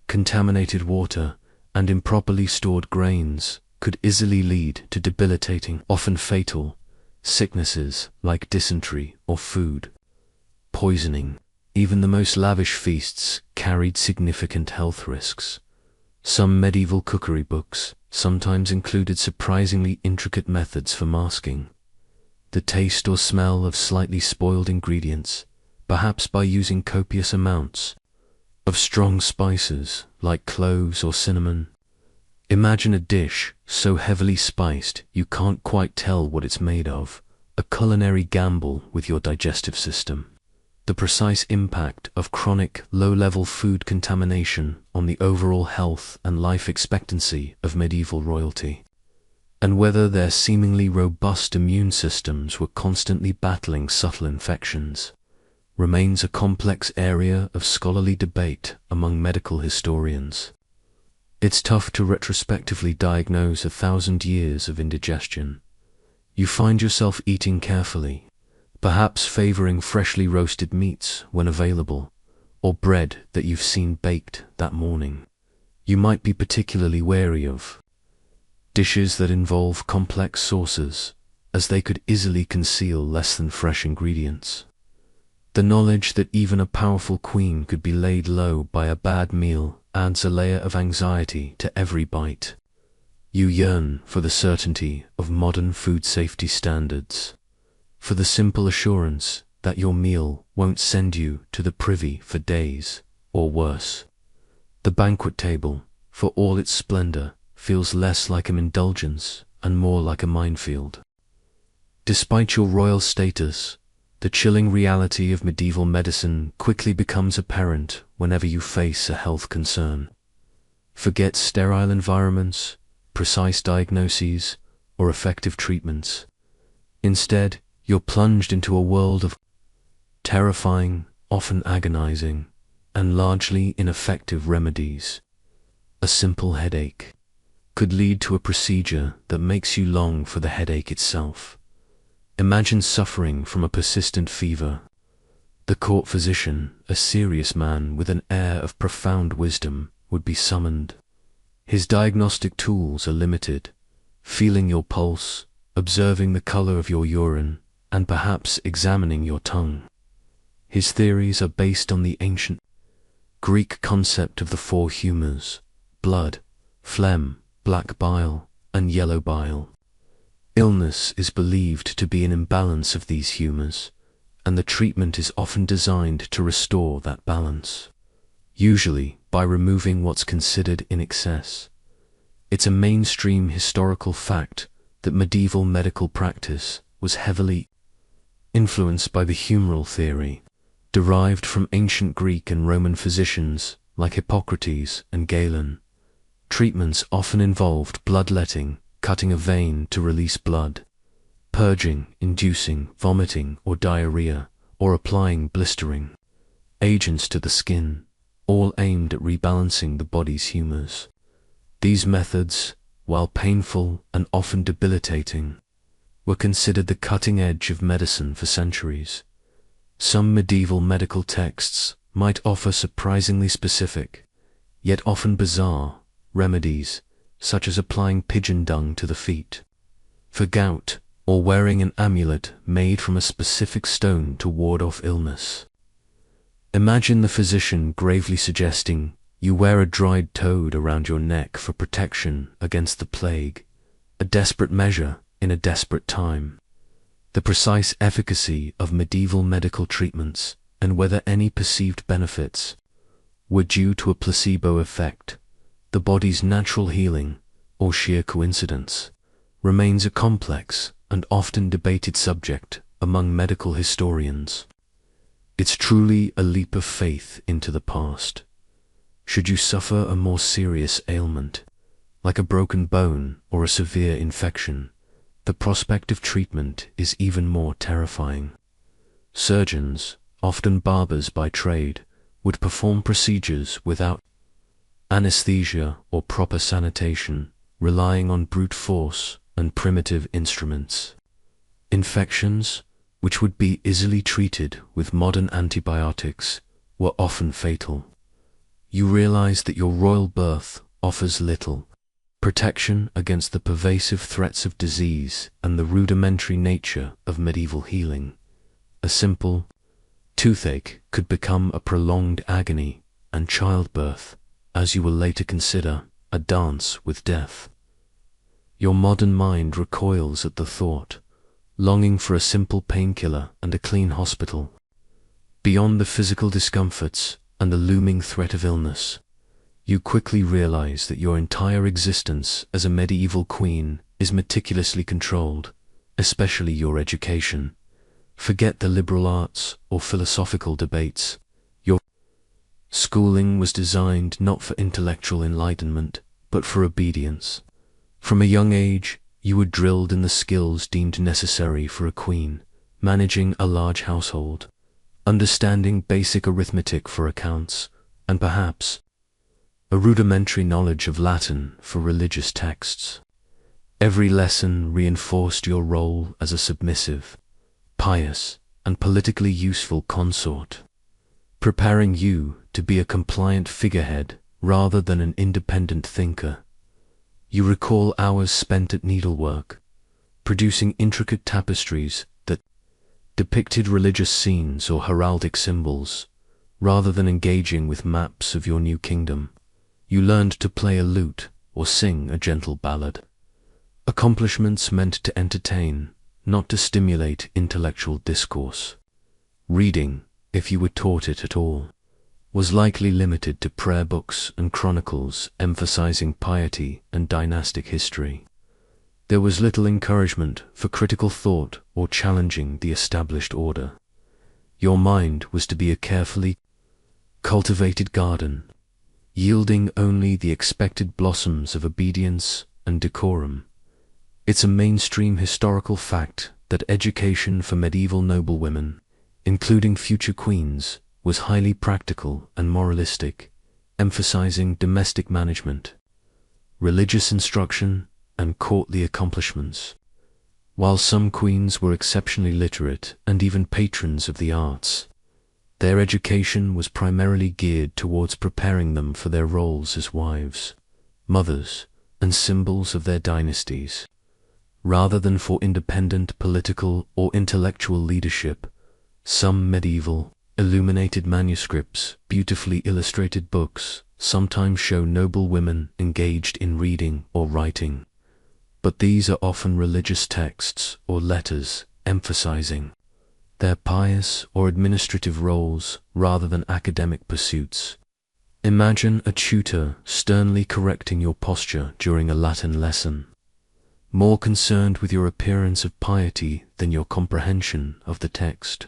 contaminated water, and improperly stored grains could easily lead to debilitating, often fatal, sicknesses like dysentery or food poisoning. Even the most lavish feasts carried significant health risks. Some medieval cookery books sometimes included surprisingly intricate methods for masking the taste or smell of slightly spoiled ingredients, perhaps by using copious amounts of strong spices like cloves or cinnamon. Imagine a dish so heavily spiced you can't quite tell what it's made of, a culinary gamble with your digestive system. The precise impact of chronic, low-level food contamination on the overall health and life expectancy of medieval royalty, and whether their seemingly robust immune systems were constantly battling subtle infections, remains a complex area of scholarly debate among medical historians. It's tough to retrospectively diagnose 1,000 years of indigestion. You find yourself eating carefully, perhaps favoring freshly roasted meats when available, or bread that you've seen baked that morning. You might be particularly wary of dishes that involve complex sauces, as they could easily conceal less than fresh ingredients. The knowledge that even a powerful queen could be laid low by a bad meal adds a layer of anxiety to every bite. You yearn for the certainty of modern food safety standards, for the simple assurance that your meal won't send you to the privy for days, or worse. The banquet table, for all its splendor, feels less like an indulgence and more like a minefield. Despite your royal status, the chilling reality of medieval medicine quickly becomes apparent whenever you face a health concern. Forget sterile environments, precise diagnoses, or effective treatments. Instead, you're plunged into a world of terrifying, often agonizing, and largely ineffective remedies. A simple headache could lead to a procedure that makes you long for the headache itself. Imagine suffering from a persistent fever. The court physician, a serious man with an air of profound wisdom, would be summoned. His diagnostic tools are limited: feeling your pulse, observing the color of your urine, and perhaps examining your tongue. His theories are based on the ancient Greek concept of the four humours: blood, phlegm, black bile, and yellow bile. Illness is believed to be an imbalance of these humours, and the treatment is often designed to restore that balance, usually by removing what's considered in excess. It's a mainstream historical fact that medieval medical practice was heavily influenced by the humoral theory, derived from ancient Greek and Roman physicians like Hippocrates and Galen. Treatments often involved bloodletting, cutting a vein to release blood, purging, inducing vomiting or diarrhea, or applying blistering agents to the skin, all aimed at rebalancing the body's humours. These methods, while painful and often debilitating, were considered the cutting edge of medicine for centuries. Some medieval medical texts might offer surprisingly specific, yet often bizarre, remedies, such as applying pigeon dung to the feet for gout, or wearing an amulet made from a specific stone to ward off illness. Imagine the physician gravely suggesting you wear a dried toad around your neck for protection against the plague, a desperate measure in a desperate time. the precise efficacy of medieval medical treatments, and whether any perceived benefits were due to a placebo effect, the body's natural healing, or sheer coincidence, remains a complex and often debated subject among medical historians. It's truly a leap of faith into the past. Should you suffer a more serious ailment, like a broken bone or a severe infection, the prospect of treatment is even more terrifying. Surgeons, often barbers by trade, would perform procedures without anesthesia or proper sanitation, relying on brute force and primitive instruments. Infections, which would be easily treated with modern antibiotics, were often fatal. You realize that your royal birth offers little protection against the pervasive threats of disease and the rudimentary nature of medieval healing. A simple toothache could become a prolonged agony, and childbirth, as you will later consider, a dance with death. Your modern mind recoils at the thought, longing for a simple painkiller and a clean hospital. Beyond the physical discomforts and the looming threat of illness, you quickly realize that your entire existence as a medieval queen is meticulously controlled, especially your education. Forget the liberal arts or philosophical debates. Your schooling was designed not for intellectual enlightenment, but for obedience. From a young age, you were drilled in the skills deemed necessary for a queen, managing a large household, understanding basic arithmetic for accounts, and perhaps a rudimentary knowledge of Latin for religious texts. Every lesson reinforced your role as a submissive, pious, and politically useful consort, preparing you to be a compliant figurehead rather than an independent thinker. You recall hours spent at needlework, producing intricate tapestries that depicted religious scenes or heraldic symbols, rather than engaging with maps of your new kingdom. You learned to play a lute or sing a gentle ballad. Accomplishments meant to entertain, not to stimulate intellectual discourse. Reading, if you were taught it at all, was likely limited to prayer books and chronicles emphasizing piety and dynastic history. There was little encouragement for critical thought or challenging the established order. Your mind was to be a carefully cultivated garden, yielding only the expected blossoms of obedience and decorum. It's a mainstream historical fact that education for medieval noblewomen, including future queens, was highly practical and moralistic, emphasizing domestic management, religious instruction, and courtly accomplishments. While some queens were exceptionally literate and even patrons of the arts, their education was primarily geared towards preparing them for their roles as wives, mothers, and symbols of their dynasties, rather than for independent political or intellectual leadership. Some medieval, illuminated manuscripts, beautifully illustrated books, sometimes show noble women engaged in reading or writing, but these are often religious texts or letters emphasizing their pious or administrative roles rather than academic pursuits. Imagine a tutor sternly correcting your posture during a Latin lesson, more concerned with your appearance of piety than your comprehension of the text.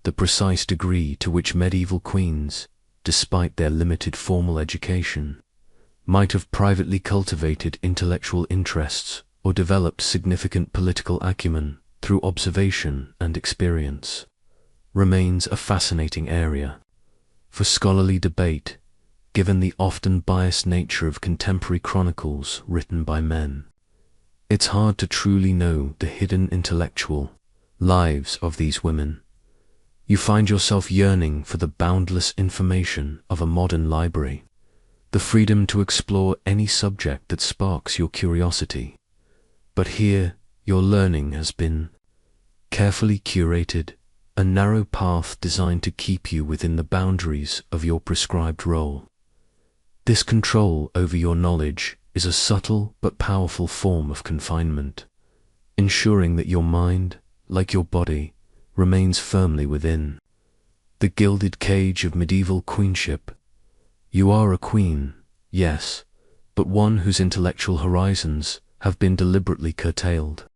The precise degree to which medieval queens, despite their limited formal education, might have privately cultivated intellectual interests or developed significant political acumen through observation and experience, remains a fascinating area for scholarly debate, given the often biased nature of contemporary chronicles written by men. It's hard to truly know the hidden intellectual lives of these women. You find yourself yearning for the boundless information of a modern library, the freedom to explore any subject that sparks your curiosity. But here, your learning has been carefully curated, a narrow path designed to keep you within the boundaries of your prescribed role. This control over your knowledge is a subtle but powerful form of confinement, ensuring that your mind like your body, remains firmly within the gilded cage of medieval queenship. You are a queen, yes, but one whose intellectual horizons have been deliberately curtailed.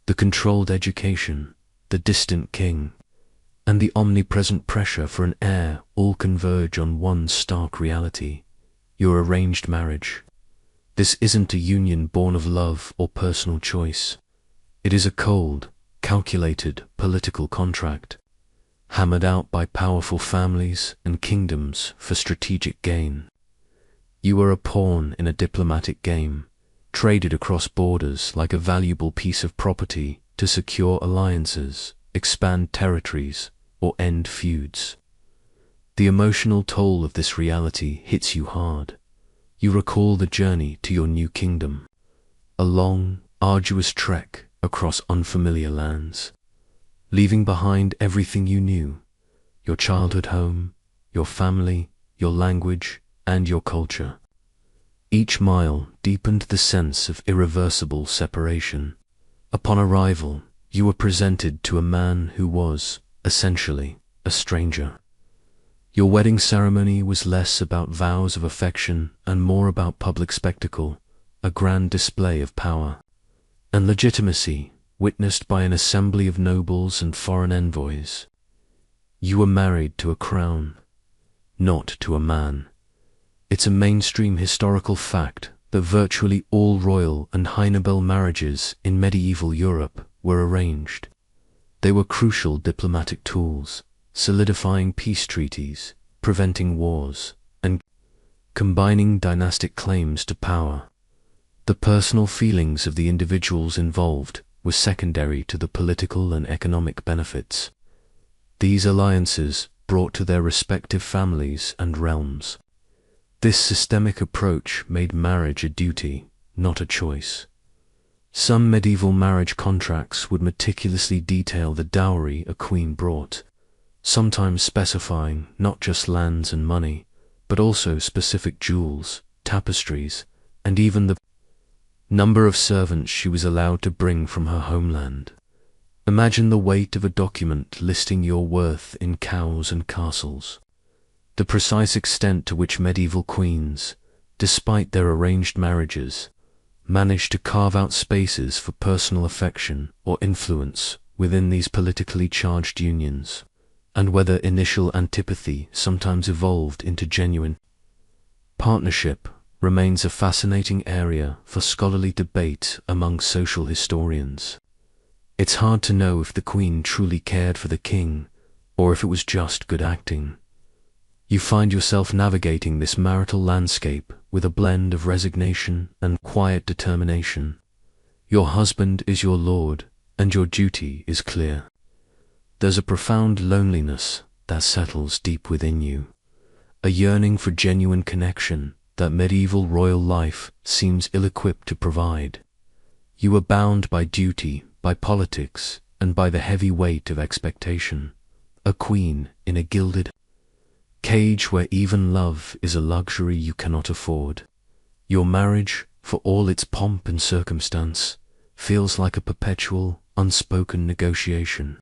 The controlled education, the distant king, and the omnipresent pressure for an heir all converge on one stark reality: your arranged marriage. This isn't a union born of love or personal choice. It is a cold, calculated political contract, hammered out by powerful families and kingdoms for strategic gain. You are a pawn in a diplomatic game, traded across borders like a valuable piece of property to secure alliances, expand territories, or end feuds. The emotional toll of this reality hits you hard. You recall the journey to your new kingdom, a long, arduous trek across unfamiliar lands, leaving behind everything you knew: your childhood home, your family, your language, and your culture. Each mile deepened the sense of irreversible separation. Upon arrival, you were presented to a man who was, essentially, a stranger. Your wedding ceremony was less about vows of affection and more about public spectacle, a grand display of power and legitimacy witnessed by an assembly of nobles and foreign envoys. You were married to a crown, not to a man. It's a mainstream historical fact that virtually all royal and high-noble marriages in medieval Europe were arranged. They were crucial diplomatic tools, solidifying peace treaties, preventing wars, and combining dynastic claims to power. The personal feelings of the individuals involved were secondary to the political and economic benefits these alliances brought to their respective families and realms. This systemic approach made marriage a duty, not a choice. Some medieval marriage contracts would meticulously detail the dowry a queen brought, sometimes specifying not just lands and money, but also specific jewels, tapestries, and even the number of servants she was allowed to bring from her homeland. Imagine the weight of a document listing your worth in cows and castles. The precise extent to which medieval queens, despite their arranged marriages, managed to carve out spaces for personal affection or influence within these politically charged unions, and whether initial antipathy sometimes evolved into genuine partnership, remains a fascinating area for scholarly debate among social historians. It's hard to know if the queen truly cared for the king, or if it was just good acting. You find yourself navigating this marital landscape with a blend of resignation and quiet determination. Your husband is your lord, and your duty is clear. There's a profound loneliness that settles deep within you, a yearning for genuine connection that medieval royal life seems ill-equipped to provide. You are bound by duty, by politics, and by the heavy weight of expectation, a queen in a gilded cage where even love is a luxury you cannot afford. Your marriage, for all its pomp and circumstance, feels like a perpetual, unspoken negotiation.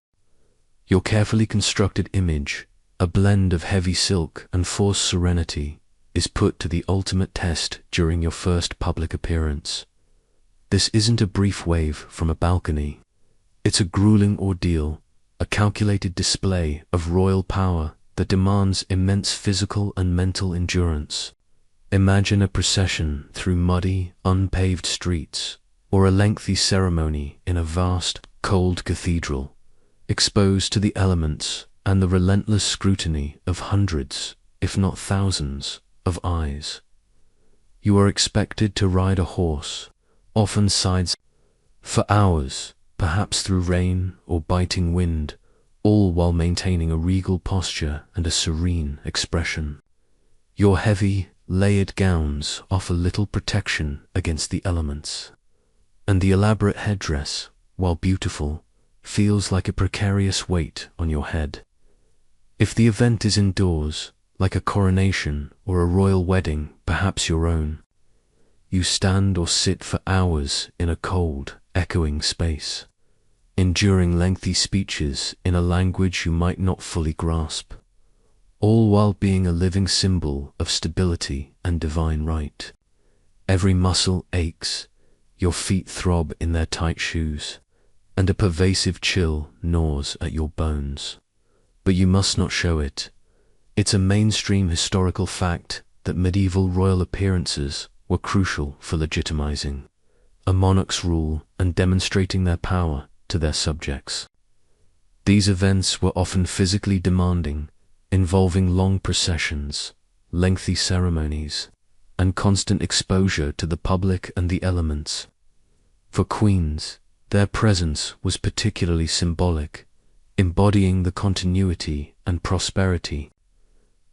Your carefully constructed image, a blend of heavy silk and forced serenity, is put to the ultimate test during your first public appearance. This isn't a brief wave from a balcony. It's a grueling ordeal, a calculated display of royal power that demands immense physical and mental endurance. Imagine a procession through muddy, unpaved streets, or a lengthy ceremony in a vast, cold cathedral, exposed to the elements and the relentless scrutiny of hundreds, if not thousands, of eyes. You are expected to ride a horse, often sides, for hours, perhaps through rain or biting wind, all while maintaining a regal posture and a serene expression. Your heavy, layered gowns offer little protection against the elements, and the elaborate headdress, while beautiful, feels like a precarious weight on your head. If the event is indoors, like a coronation or a royal wedding, perhaps your own, you stand or sit for hours in a cold, echoing space. enduring lengthy speeches in a language you might not fully grasp, all while being a living symbol of stability and divine right. Every muscle aches, your feet throb in their tight shoes, and a pervasive chill gnaws at your bones. But you must not show it. It's a mainstream historical fact that medieval royal appearances were crucial for legitimizing a monarch's rule and demonstrating their power to their subjects. These events were often physically demanding, involving long processions, lengthy ceremonies, and constant exposure to the public and the elements. For queens, their presence was particularly symbolic, embodying the continuity and prosperity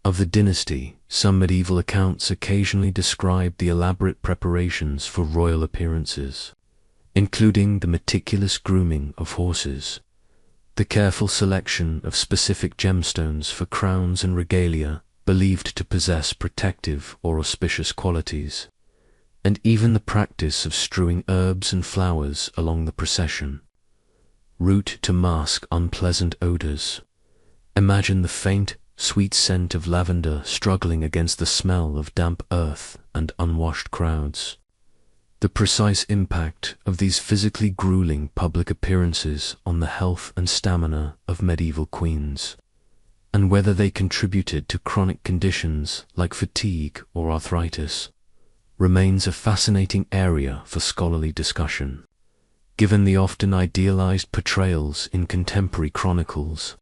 of the dynasty. Some medieval accounts occasionally describe the elaborate preparations for royal appearances, including the meticulous grooming of horses, the careful selection of specific gemstones for crowns and regalia believed to possess protective or auspicious qualities, and even the practice of strewing herbs and flowers along the procession route to mask unpleasant odors. Imagine the faint, sweet scent of lavender struggling against the smell of damp earth and unwashed crowds. The precise impact of these physically grueling public appearances on the health and stamina of medieval queens, and whether they contributed to chronic conditions like fatigue or arthritis, remains a fascinating area for scholarly discussion. Given the often idealized portrayals in contemporary chronicles,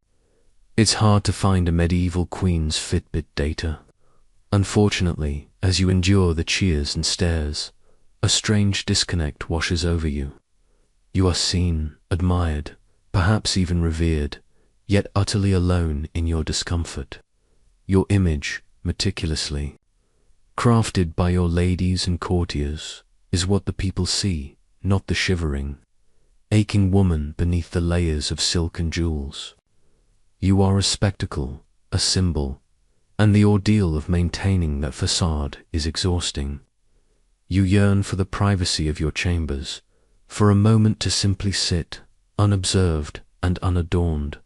it's hard to find a medieval queen's Fitbit data. Unfortunately, as you endure the cheers and stares, a strange disconnect washes over you. You are seen, admired, perhaps even revered, yet utterly alone in your discomfort. Your image, meticulously crafted by your ladies and courtiers, is what the people see, not the shivering, aching woman beneath the layers of silk and jewels. You are a spectacle, a symbol, and the ordeal of maintaining that facade is exhausting. You yearn for the privacy of your chambers, for a moment to simply sit, unobserved and unadorned,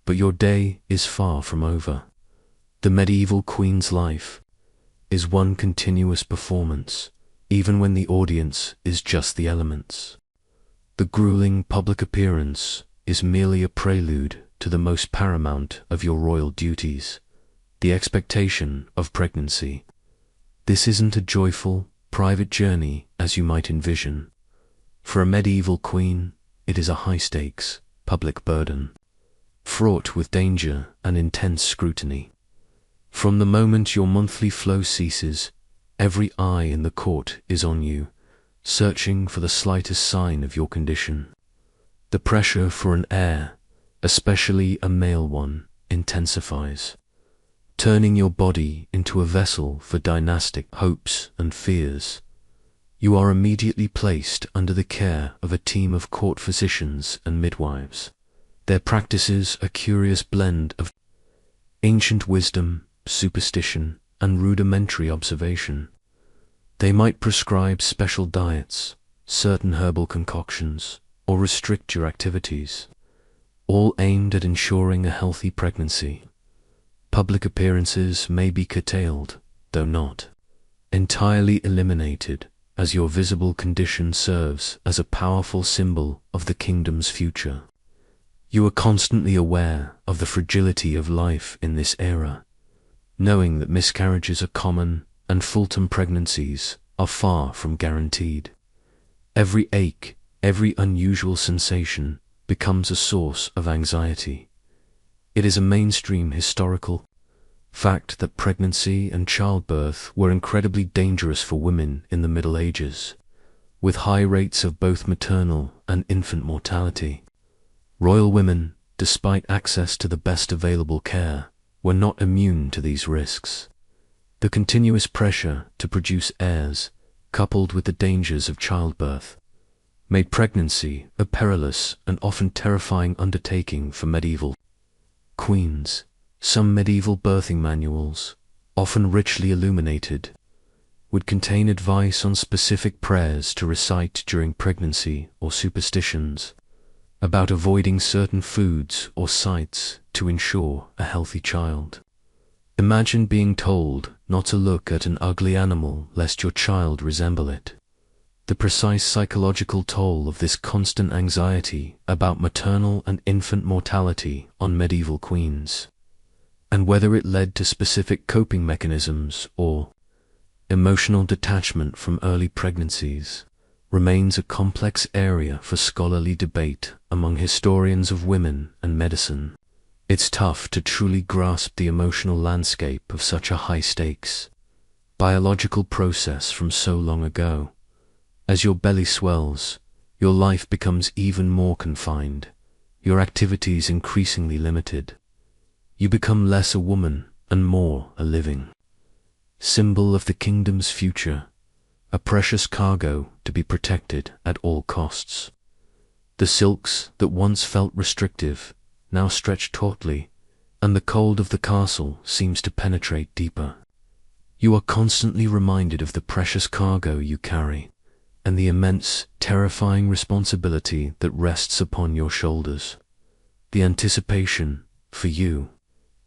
but your day is far from over. The medieval queen's life is one continuous performance, even when the audience is just the elements. The grueling public appearance is merely a prelude to the most paramount of your royal duties, the expectation of pregnancy. This isn't a joyful, private journey as you might envision. For a medieval queen, it is a high-stakes, public burden, fraught with danger and intense scrutiny. From the moment your monthly flow ceases, every eye in the court is on you, searching for the slightest sign of your condition. The pressure for an heir, especially a male one, intensifies, turning your body into a vessel for dynastic hopes and fears. You are immediately placed under the care of a team of court physicians and midwives. Their practices a curious blend of ancient wisdom, superstition, and rudimentary observation. They might prescribe special diets, certain herbal concoctions, or restrict your activities, all aimed at ensuring a healthy pregnancy. Public appearances may be curtailed, though not entirely eliminated, as your visible condition serves as a powerful symbol of the kingdom's future. You are constantly aware of the fragility of life in this era, knowing that miscarriages are common and full-term pregnancies are far from guaranteed. Every ache, every unusual sensation becomes a source of anxiety. It is a mainstream historical fact that pregnancy and childbirth were incredibly dangerous for women in the Middle Ages, with high rates of both maternal and infant mortality. Royal women, despite access to the best available care, were not immune to these risks. The continuous pressure to produce heirs, coupled with the dangers of childbirth, made pregnancy a perilous and often terrifying undertaking for medieval queens. Some medieval birthing manuals, often richly illuminated, would contain advice on specific prayers to recite during pregnancy or superstitions, about avoiding certain foods or sights to ensure a healthy child. Imagine being told not to look at an ugly animal lest your child resemble it. The precise psychological toll of this constant anxiety about maternal and infant mortality on medieval queens, and whether it led to specific coping mechanisms or emotional detachment from early pregnancies, remains a complex area for scholarly debate among historians of women and medicine. It's tough to truly grasp the emotional landscape of such a high-stakes biological process from so long ago. As your belly swells, your life becomes even more confined, your activities increasingly limited. You become less a woman and more a living symbol of the kingdom's future, a precious cargo to be protected at all costs. The silks that once felt restrictive now stretch tautly, and the cold of the castle seems to penetrate deeper. You are constantly reminded of the precious cargo you carry, and the immense, terrifying responsibility that rests upon your shoulders. The anticipation, for you,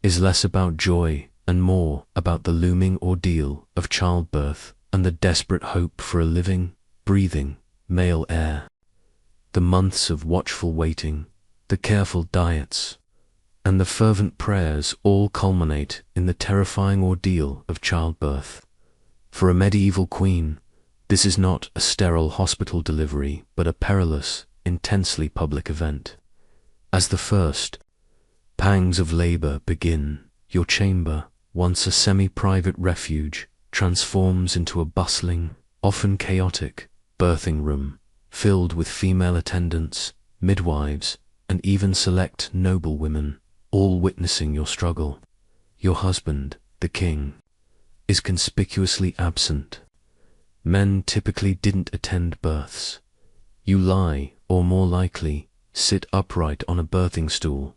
is less about joy and more about the looming ordeal of childbirth and the desperate hope for a living, breathing, male heir. The months of watchful waiting, the careful diets, and the fervent prayers all culminate in the terrifying ordeal of childbirth. For a medieval queen, this is not a sterile hospital delivery, but a perilous, intensely public event. As the first pangs of labor begin, your chamber, once a semi-private refuge, transforms into a bustling, often chaotic, birthing room, filled with female attendants, midwives, and even select noble women, all witnessing your struggle. Your husband, the king, is conspicuously absent. Men typically didn't attend births. You lie, or more likely, sit upright on a birthing stool,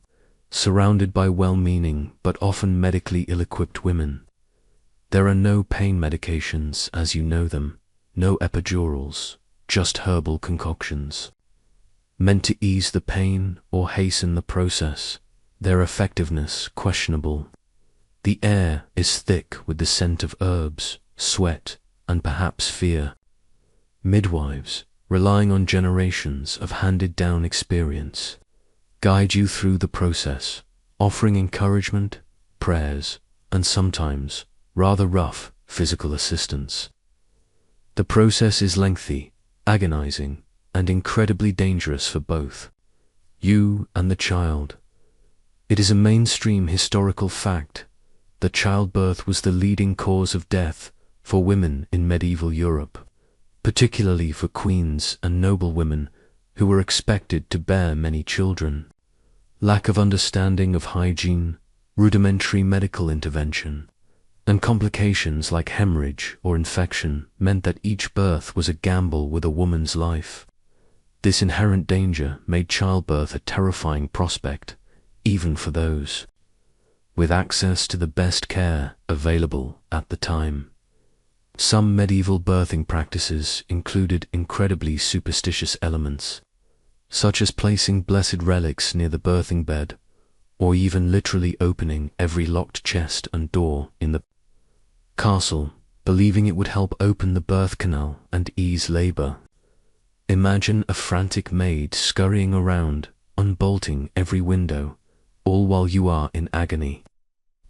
surrounded by well-meaning but often medically ill-equipped women. There are no pain medications as you know them, no epidurals, just herbal concoctions, meant to ease the pain or hasten the process, their effectiveness questionable. The air is thick with the scent of herbs, sweat, and perhaps fear. Midwives, relying on generations of handed-down experience, guide you through the process, offering encouragement, prayers, and sometimes rather rough physical assistance. The process is lengthy, agonizing, and incredibly dangerous for both you and the child. It is a mainstream historical fact that childbirth was the leading cause of death for women in medieval Europe, particularly for queens and noble women who were expected to bear many children. Lack of understanding of hygiene, rudimentary medical intervention, and complications like hemorrhage or infection meant that each birth was a gamble with a woman's life. This inherent danger made childbirth a terrifying prospect, even for those with access to the best care available at the time. Some medieval birthing practices included incredibly superstitious elements, such as placing blessed relics near the birthing bed, or even literally opening every locked chest and door in the castle, believing it would help open the birth canal and ease labor. Imagine a frantic maid scurrying around, unbolting every window, all while you are in agony.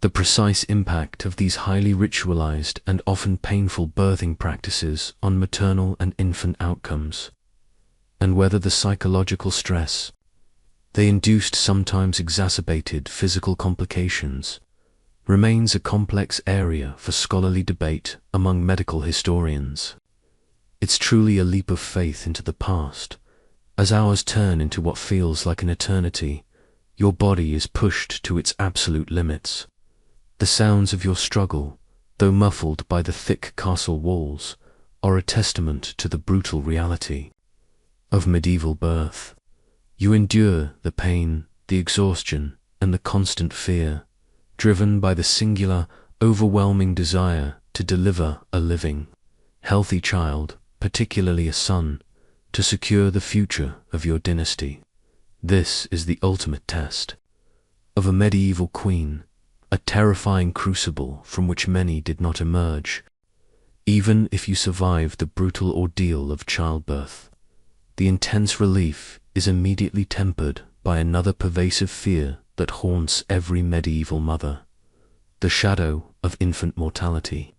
The precise impact of these highly ritualized and often painful birthing practices on maternal and infant outcomes, and whether the psychological stress they induced sometimes exacerbated physical complications, remains a complex area for scholarly debate among medical historians. It's truly a leap of faith into the past. As hours turn into what feels like an eternity, your body is pushed to its absolute limits. The sounds of your struggle, though muffled by the thick castle walls, are a testament to the brutal reality of medieval birth. You endure the pain, the exhaustion, and the constant fear, driven by the singular, overwhelming desire to deliver a living, healthy child, particularly a son, to secure the future of your dynasty. This is the ultimate test of a medieval queen, a terrifying crucible from which many did not emerge. Even if you survive the brutal ordeal of childbirth, the intense relief is immediately tempered by another pervasive fear that haunts every medieval mother: the shadow of infant mortality.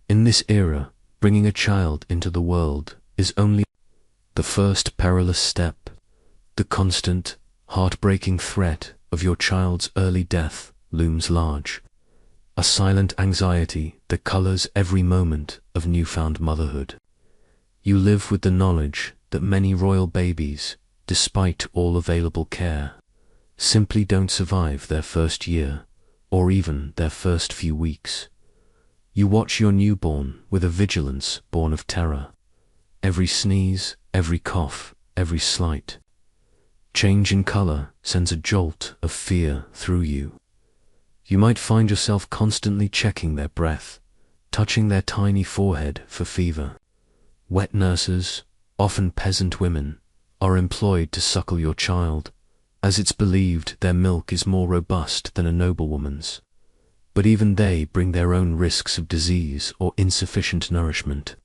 In this era, bringing a child into the world is only the first perilous step. The constant, heartbreaking threat of your child's early death looms large, a silent anxiety that colors every moment of newfound motherhood. You live with the knowledge that many royal babies, despite all available care, simply don't survive their first year, or even their first few weeks. You watch your newborn with a vigilance born of terror. Every sneeze, every cough, every slight change in color sends a jolt of fear through you. You might find yourself constantly checking their breath, touching their tiny forehead for fever. Wet nurses, often peasant women, are employed to suckle your child, as it's believed their milk is more robust than a noblewoman's. But even they bring their own risks of disease or insufficient nourishment.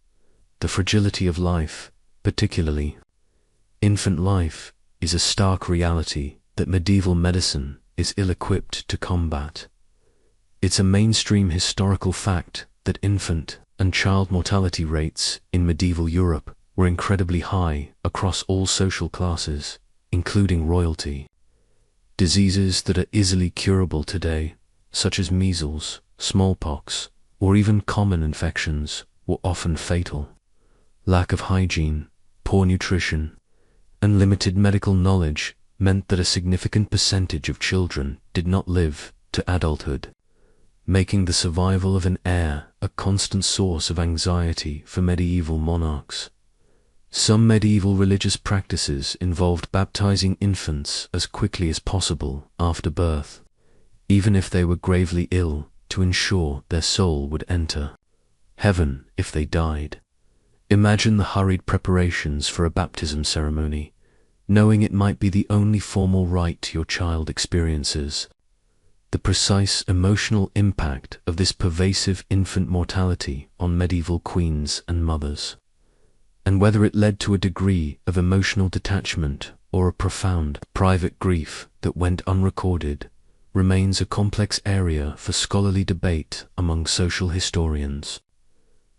The fragility of life, particularly infant life, is a stark reality that medieval medicine is ill-equipped to combat. It's a mainstream historical fact that infant and child mortality rates in medieval Europe were incredibly high across all social classes, including royalty. Diseases that are easily curable today, such as measles, smallpox, or even common infections, were often fatal. Lack of hygiene, poor nutrition, and limited medical knowledge meant that a significant percentage of children did not live to adulthood, making the survival of an heir a constant source of anxiety for medieval monarchs. Some medieval religious practices involved baptizing infants as quickly as possible after birth, even if they were gravely ill, to ensure their soul would enter heaven if they died. Imagine the hurried preparations for a baptism ceremony, knowing it might be the only formal rite your child experiences. The precise emotional impact of this pervasive infant mortality on medieval queens and mothers, and whether it led to a degree of emotional detachment or a profound private grief that went unrecorded, remains a complex area for scholarly debate among social historians.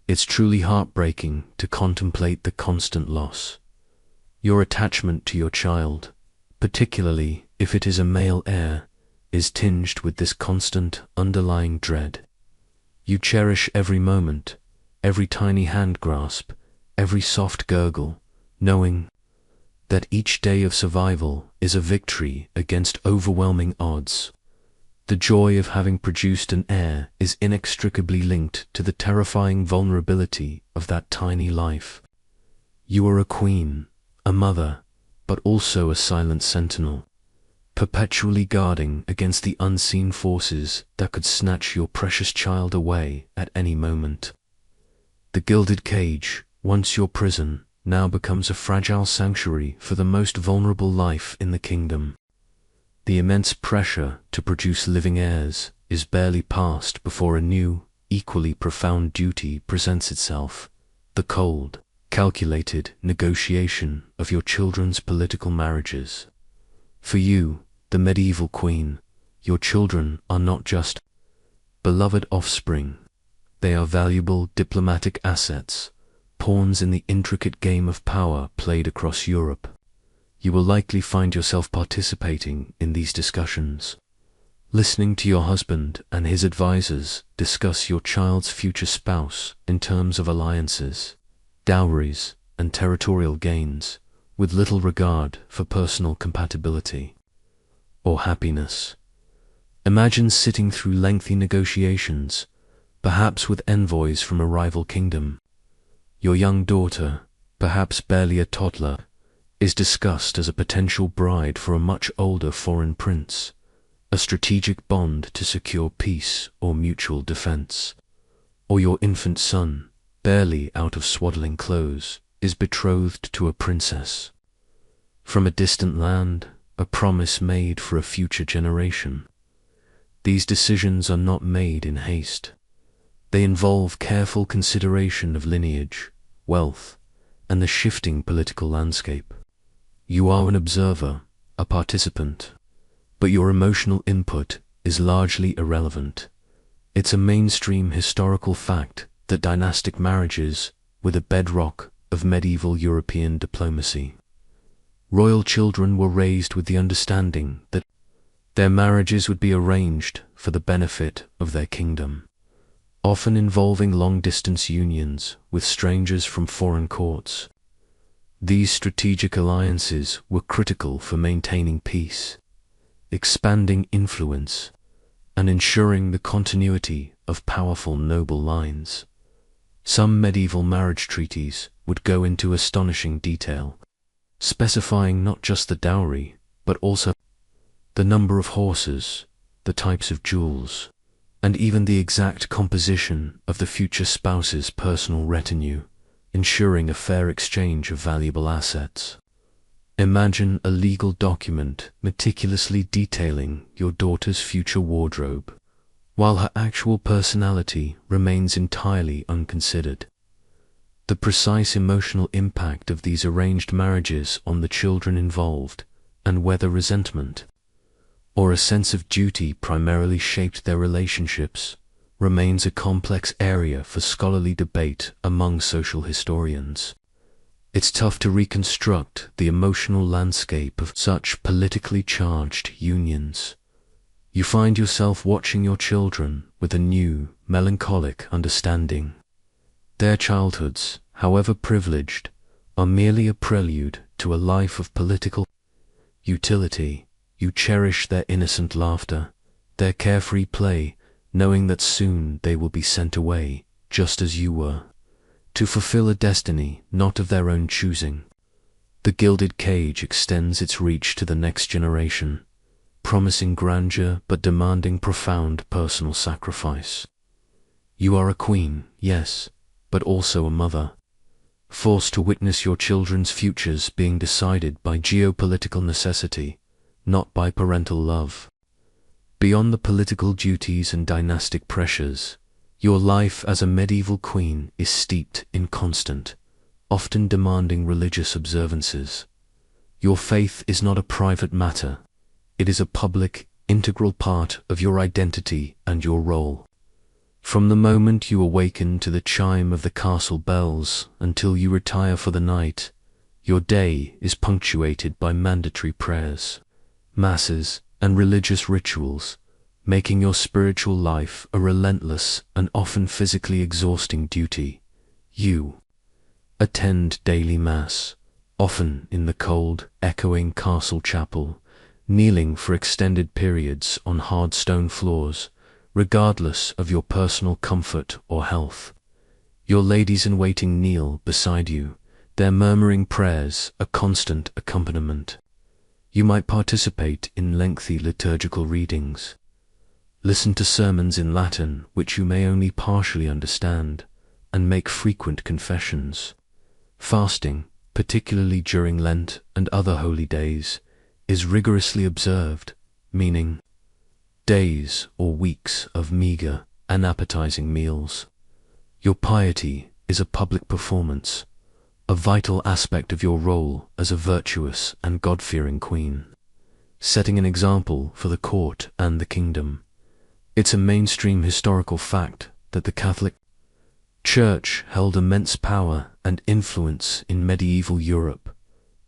It's truly heartbreaking to contemplate the constant loss. Your attachment to your child, particularly if it is a male heir, is tinged with this constant underlying dread. You cherish every moment, every tiny hand grasp, every soft gurgle, knowing that each day of survival is a victory against overwhelming odds. The joy of having produced an heir is inextricably linked to the terrifying vulnerability of that tiny life. You are a queen, a mother, but also a silent sentinel, perpetually guarding against the unseen forces that could snatch your precious child away at any moment. The gilded cage, once your prison, now becomes a fragile sanctuary for the most vulnerable life in the kingdom. The immense pressure to produce living heirs is barely past before a new, equally profound duty presents itself: the cold, calculated negotiation of your children's political marriages. For you, the medieval queen, your children are not just beloved offspring. They are valuable diplomatic assets, pawns in the intricate game of power played across Europe. You will likely find yourself participating in these discussions, listening to your husband and his advisors discuss your child's future spouse in terms of alliances, dowries, and territorial gains, with little regard for personal compatibility or happiness. Imagine sitting through lengthy negotiations, perhaps with envoys from a rival kingdom. Your young daughter, perhaps barely a toddler, is discussed as a potential bride for a much older foreign prince, a strategic bond to secure peace or mutual defense. Or your infant son, barely out of swaddling clothes, is betrothed to a princess from a distant land, a promise made for a future generation. These decisions are not made in haste. They involve careful consideration of lineage, wealth, and the shifting political landscape. You are an observer, a participant, but your emotional input is largely irrelevant. It's a mainstream historical fact that dynastic marriages were the bedrock of medieval European diplomacy. Royal children were raised with the understanding that their marriages would be arranged for the benefit of their kingdom, often involving long-distance unions with strangers from foreign courts. These strategic alliances were critical for maintaining peace, expanding influence, and ensuring the continuity of powerful noble lines. Some medieval marriage treaties would go into astonishing detail, specifying not just the dowry, but also the number of horses, the types of jewels, and even the exact composition of the future spouse's personal retinue, ensuring a fair exchange of valuable assets. Imagine a legal document meticulously detailing your daughter's future wardrobe, while her actual personality remains entirely unconsidered. The precise emotional impact of these arranged marriages on the children involved, and whether resentment or a sense of duty primarily shaped their relationships, remains a complex area for scholarly debate among social historians. It's tough to reconstruct the emotional landscape of such politically charged unions. You find yourself watching your children with a new, melancholic understanding. Their childhoods, however privileged, are merely a prelude to a life of political utility. You cherish their innocent laughter, their carefree play, knowing that soon they will be sent away, just as you were, to fulfill a destiny not of their own choosing. The gilded cage extends its reach to the next generation, promising grandeur but demanding profound personal sacrifice. You are a queen, yes, but also a mother, forced to witness your children's futures being decided by geopolitical necessity, not by parental love. Beyond the political duties and dynastic pressures, your life as a medieval queen is steeped in constant, often demanding religious observances. Your faith is not a private matter. It is a public, integral part of your identity and your role. From the moment you awaken to the chime of the castle bells until you retire for the night, your day is punctuated by mandatory prayers, masses, and religious rituals, making your spiritual life a relentless and often physically exhausting duty. You attend daily mass, often in the cold, echoing castle chapel, kneeling for extended periods on hard stone floors, regardless of your personal comfort or health. Your ladies-in-waiting kneel beside you, their murmuring prayers a constant accompaniment. You might participate in lengthy liturgical readings, listen to sermons in Latin which you may only partially understand, and make frequent confessions. Fasting, particularly during Lent and other holy days, is rigorously observed, meaning days or weeks of meager, unappetizing meals. Your piety is a public performance, a vital aspect of your role as a virtuous and God-fearing queen, setting an example for the court and the kingdom. It's a mainstream historical fact that the Catholic Church held immense power and influence in medieval Europe,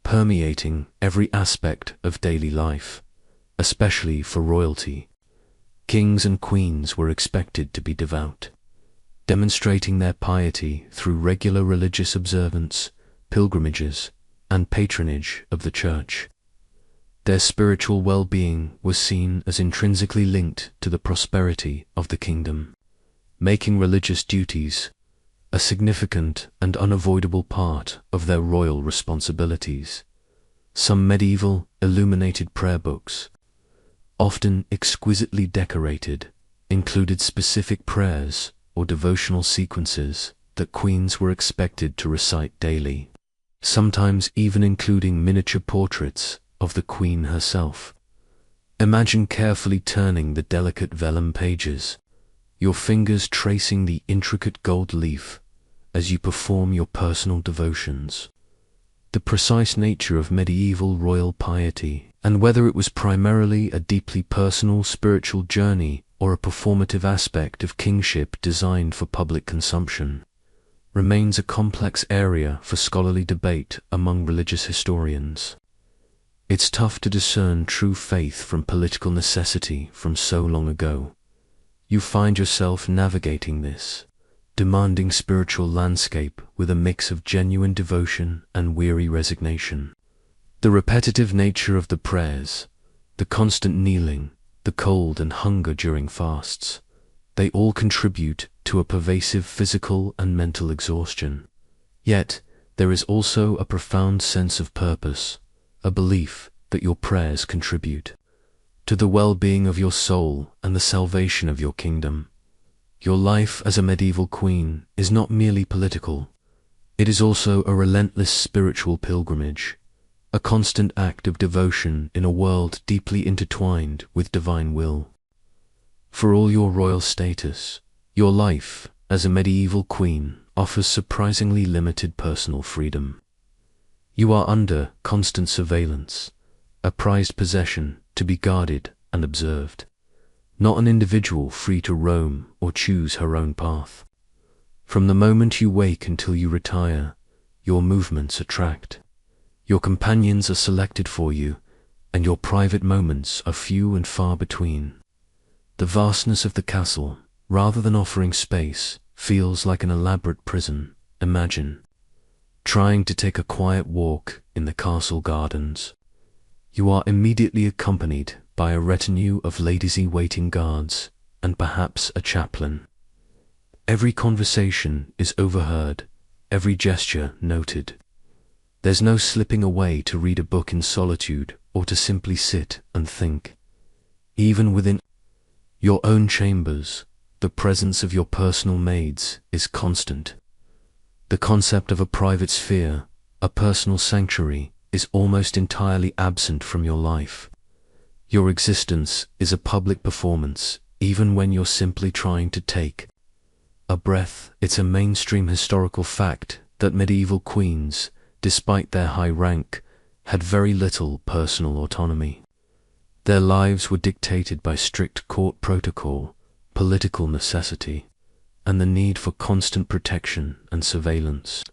permeating every aspect of daily life, especially for royalty. Kings and queens were expected to be devout, demonstrating their piety through regular religious observance, pilgrimages, and patronage of the Church. Their spiritual well-being was seen as intrinsically linked to the prosperity of the kingdom, making religious duties a significant and unavoidable part of their royal responsibilities. Some medieval illuminated prayer books, often exquisitely decorated, included specific prayers or devotional sequences that queens were expected to recite daily, sometimes even including miniature portraits of the queen herself. Imagine carefully turning the delicate vellum pages, your fingers tracing the intricate gold leaf as you perform your personal devotions. The precise nature of medieval royal piety, and whether it was primarily a deeply personal spiritual journey or a performative aspect of kingship designed for public consumption, remains a complex area for scholarly debate among religious historians. It's tough to discern true faith from political necessity from so long ago. You find yourself navigating this demanding spiritual landscape with a mix of genuine devotion and weary resignation. The repetitive nature of the prayers, the constant kneeling, the cold and hunger during fasts, they all contribute to a pervasive physical and mental exhaustion. Yet, there is also a profound sense of purpose, a belief that your prayers contribute to the well-being of your soul and the salvation of your kingdom. Your life as a medieval queen is not merely political, it is also a relentless spiritual pilgrimage, a constant act of devotion in a world deeply intertwined with divine will. For all your royal status, your life as a medieval queen offers surprisingly limited personal freedom. You are under constant surveillance, a prized possession to be guarded and observed, not an individual free to roam or choose her own path. From the moment you wake until you retire, your movements are tracked. Your companions are selected for you, and your private moments are few and far between. The vastness of the castle, rather than offering space, feels like an elaborate prison. Imagine trying to take a quiet walk in the castle gardens. You are immediately accompanied by a retinue of ladies-in-waiting guards and perhaps a chaplain. Every conversation is overheard, every gesture noted. There's no slipping away to read a book in solitude or to simply sit and think. Even within your own chambers, the presence of your personal maids is constant. The concept of a private sphere, a personal sanctuary, is almost entirely absent from your life. Your existence is a public performance, even when you're simply trying to take a breath. It's a mainstream historical fact that medieval queens, despite their high rank, had very little personal autonomy. Their lives were dictated by strict court protocol, political necessity, and the need for constant protection and surveillance.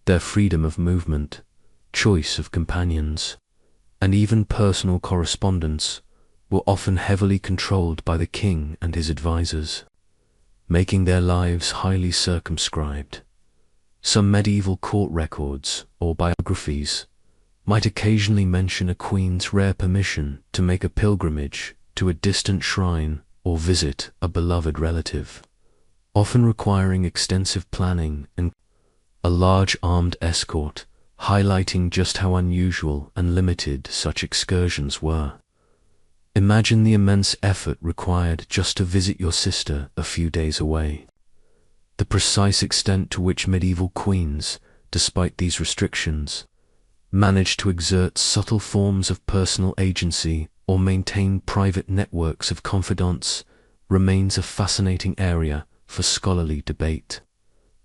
Their freedom of movement, choice of companions, and even personal correspondence were often heavily controlled by the king and his advisors, making their lives highly circumscribed. Some medieval court records or biographies might occasionally mention a queen's rare permission to make a pilgrimage to a distant shrine or visit a beloved relative, often requiring extensive planning and a large armed escort, highlighting just how unusual and limited such excursions were. Imagine the immense effort required just to visit your sister a few days away. The precise extent to which medieval queens, despite these restrictions, managed to exert subtle forms of personal agency or maintain private networks of confidants remains a fascinating area for scholarly debate.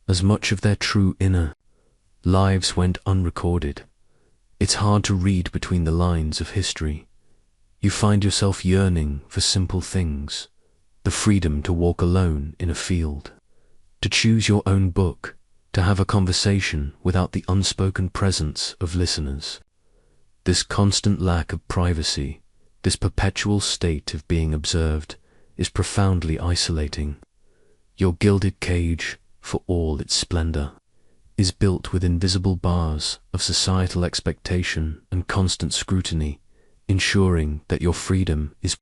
As much of their true inner lives went unrecorded, it's hard to read between the lines of history. You find yourself yearning for simple things, the freedom to walk alone in a field, to choose your own book, to have a conversation without the unspoken presence of listeners. This constant lack of privacy, this perpetual state of being observed, is profoundly isolating. Your gilded cage, for all its splendor, is built with invisible bars of societal expectation and constant scrutiny, ensuring that your freedom is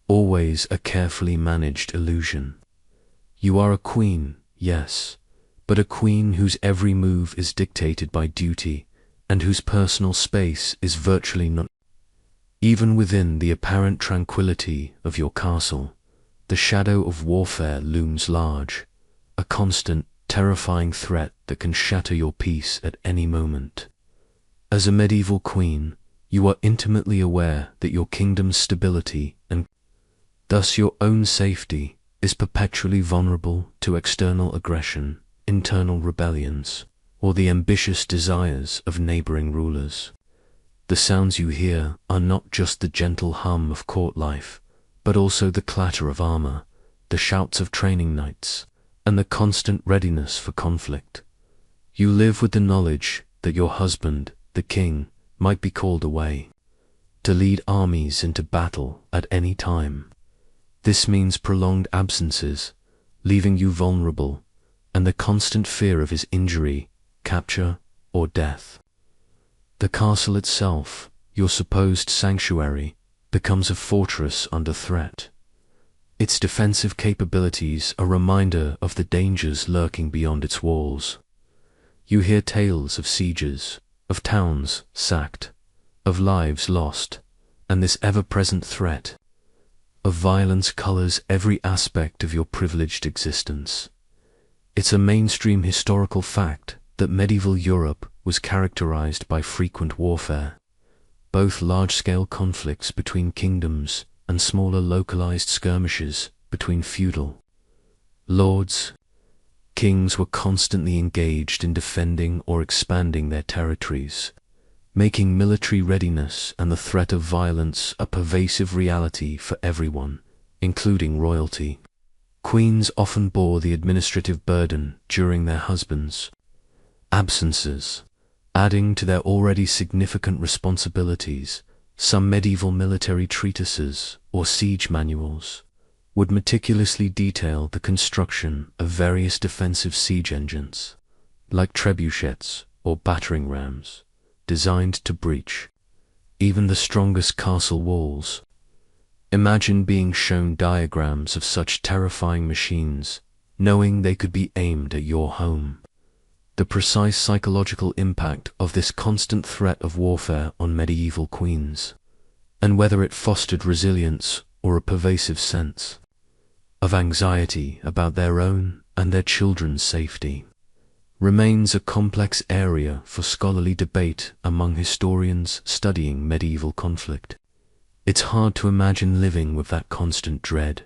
always a carefully managed illusion. You are a queen, yes, but a queen whose every move is dictated by duty and whose personal space is virtually none. Even within the apparent tranquility of your castle, the shadow of warfare looms large, a constant, terrifying threat that can shatter your peace at any moment. As a medieval queen, You are intimately aware that your kingdom's stability and thus your own safety is perpetually vulnerable to external aggression, internal rebellions, or the ambitious desires of neighboring rulers. The sounds you hear are not just the gentle hum of court life, but also the clatter of armor, the shouts of training knights, and the constant readiness for conflict. You live with the knowledge that your husband, the king, might be called away to lead armies into battle at any time. This means prolonged absences, leaving you vulnerable, and the constant fear of his injury, capture, or death. The castle itself, your supposed sanctuary, becomes a fortress under threat. Its defensive capabilities a reminder of the dangers lurking beyond its walls. You hear tales of sieges, of towns sacked, of lives lost, and this ever-present threat of violence colors every aspect of your privileged existence. It's a mainstream historical fact that medieval Europe was characterized by frequent warfare, both large-scale conflicts between kingdoms and smaller localized skirmishes between feudal lords. Kings were constantly engaged in defending or expanding their territories, making military readiness and the threat of violence a pervasive reality for everyone, including royalty. Queens often bore the administrative burden during their husbands' absences, adding to their already significant responsibilities. Some medieval military treatises or siege manuals would meticulously detail the construction of various defensive siege engines, like trebuchets or battering rams, designed to breach even the strongest castle walls. Imagine being shown diagrams of such terrifying machines, knowing they could be aimed at your home. The precise psychological impact of this constant threat of warfare on medieval queens, and whether it fostered resilience or a pervasive sense of anxiety about their own and their children's safety, remains a complex area for scholarly debate among historians studying medieval conflict. It's hard to imagine living with that constant dread.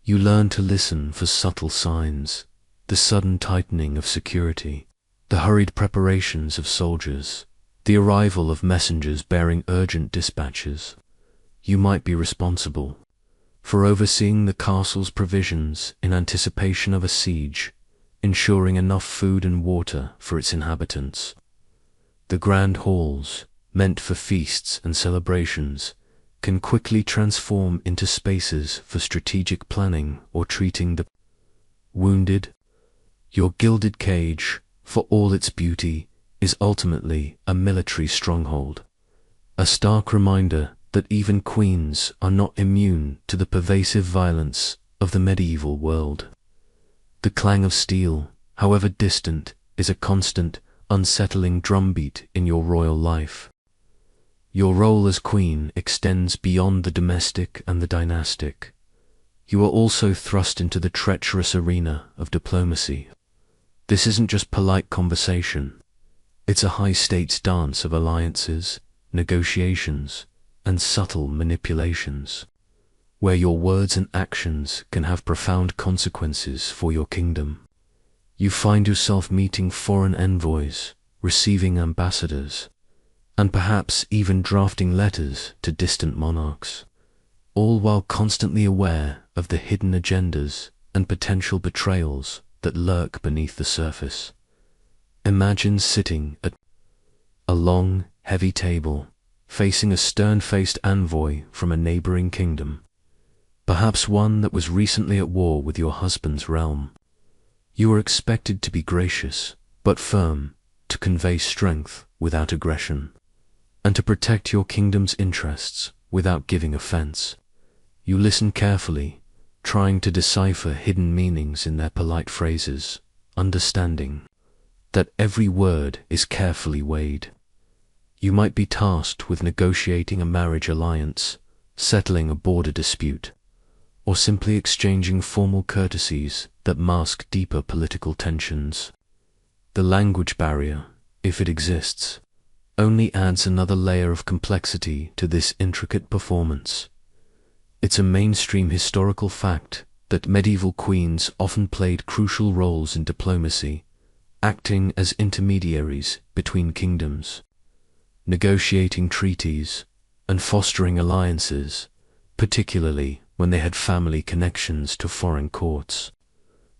You learn to listen for subtle signs, the sudden tightening of security, the hurried preparations of soldiers, the arrival of messengers bearing urgent dispatches. You might be responsible for overseeing the castle's provisions in anticipation of a siege, ensuring enough food and water for its inhabitants. The grand halls, meant for feasts and celebrations, can quickly transform into spaces for strategic planning or treating the wounded. Your gilded cage, for all its beauty, is ultimately a military stronghold, a stark reminder that even queens are not immune to the pervasive violence of the medieval world. The clang of steel, however distant, is a constant, unsettling drumbeat in your royal life. Your role as queen extends beyond the domestic and the dynastic. You are also thrust into the treacherous arena of diplomacy. This isn't just polite conversation. It's a high-stakes dance of alliances, negotiations, and subtle manipulations, where your words and actions can have profound consequences for your kingdom. You find yourself meeting foreign envoys, receiving ambassadors, and perhaps even drafting letters to distant monarchs, all while constantly aware of the hidden agendas and potential betrayals that lurk beneath the surface. Imagine sitting at a long, heavy table, facing a stern-faced envoy from a neighboring kingdom, perhaps one that was recently at war with your husband's realm. You are expected to be gracious, but firm, to convey strength without aggression, and to protect your kingdom's interests without giving offense. You listen carefully, trying to decipher hidden meanings in their polite phrases, understanding that every word is carefully weighed. You might be tasked with negotiating a marriage alliance, settling a border dispute, or simply exchanging formal courtesies that mask deeper political tensions. The language barrier, if it exists, only adds another layer of complexity to this intricate performance. It's a mainstream historical fact that medieval queens often played crucial roles in diplomacy, acting as intermediaries between kingdoms, negotiating treaties, and fostering alliances, particularly when they had family connections to foreign courts.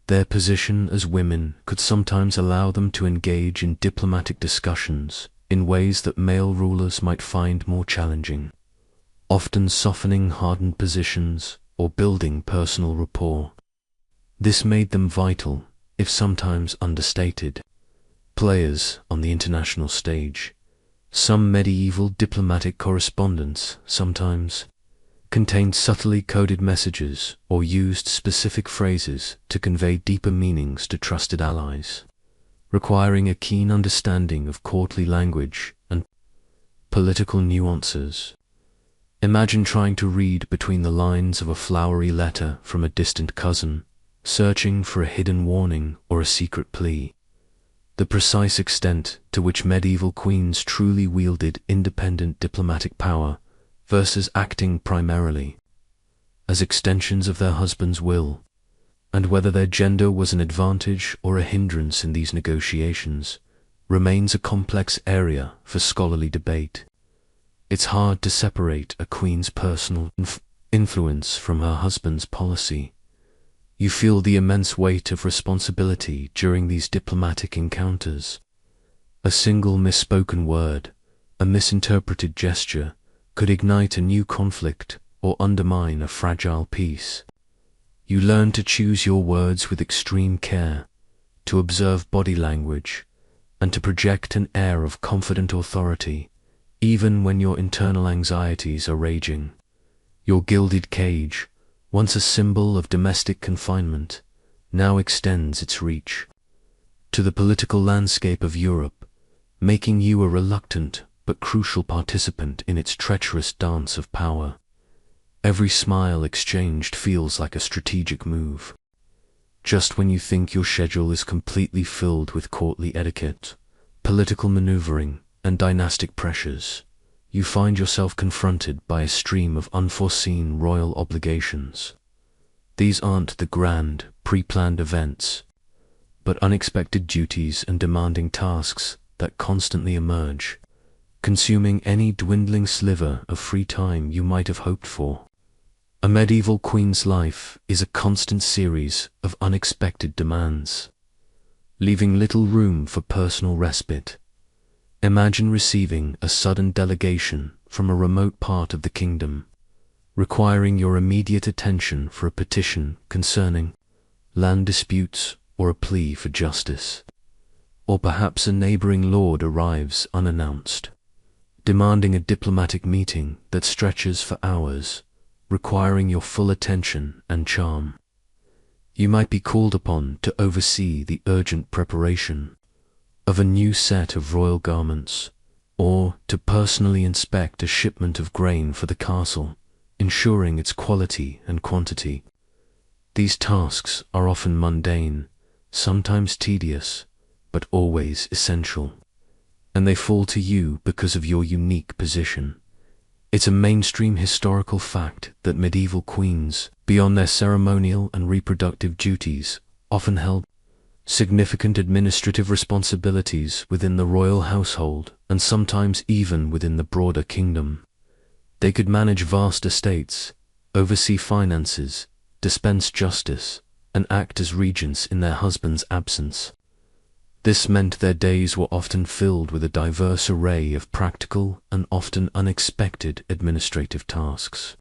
Their position as women could sometimes allow them to engage in diplomatic discussions in ways that male rulers might find more challenging, often softening hardened positions or building personal rapport. This made them vital, if sometimes understated, players on the international stage. Some medieval diplomatic correspondence sometimes contained subtly coded messages or used specific phrases to convey deeper meanings to trusted allies, requiring a keen understanding of courtly language and political nuances. Imagine trying to read between the lines of a flowery letter from a distant cousin, searching for a hidden warning or a secret plea. The precise extent to which medieval queens truly wielded independent diplomatic power versus acting primarily as extensions of their husband's will, and whether their gender was an advantage or a hindrance in these negotiations, remains a complex area for scholarly debate. It's hard to separate a queen's personal influence from her husband's policy. You feel the immense weight of responsibility during these diplomatic encounters. A single misspoken word, a misinterpreted gesture, could ignite a new conflict or undermine a fragile peace. You learn to choose your words with extreme care, to observe body language, and to project an air of confident authority, even when your internal anxieties are raging. Your gilded cage, once a symbol of domestic confinement, now extends its reach to the political landscape of Europe, making you a reluctant but crucial participant in its treacherous dance of power. Every smile exchanged feels like a strategic move. Just when you think your schedule is completely filled with courtly etiquette, political maneuvering, and dynastic pressures, you find yourself confronted by a stream of unforeseen royal obligations. These aren't the grand, pre-planned events, but unexpected duties and demanding tasks that constantly emerge, consuming any dwindling sliver of free time you might have hoped for. A medieval queen's life is a constant series of unexpected demands, leaving little room for personal respite. Imagine receiving a sudden delegation from a remote part of the kingdom, requiring your immediate attention for a petition concerning land disputes or a plea for justice. Or perhaps a neighboring lord arrives unannounced, demanding a diplomatic meeting that stretches for hours, requiring your full attention and charm. You might be called upon to oversee the urgent preparation of a new set of royal garments, or to personally inspect a shipment of grain for the castle, ensuring its quality and quantity. These tasks are often mundane, sometimes tedious, but always essential, and they fall to you because of your unique position. It's a mainstream historical fact that medieval queens, beyond their ceremonial and reproductive duties, often held significant administrative responsibilities within the royal household and sometimes even within the broader kingdom. They could manage vast estates, oversee finances, dispense justice, and act as regents in their husband's absence. This meant their days were often filled with a diverse array of practical and often unexpected administrative tasks,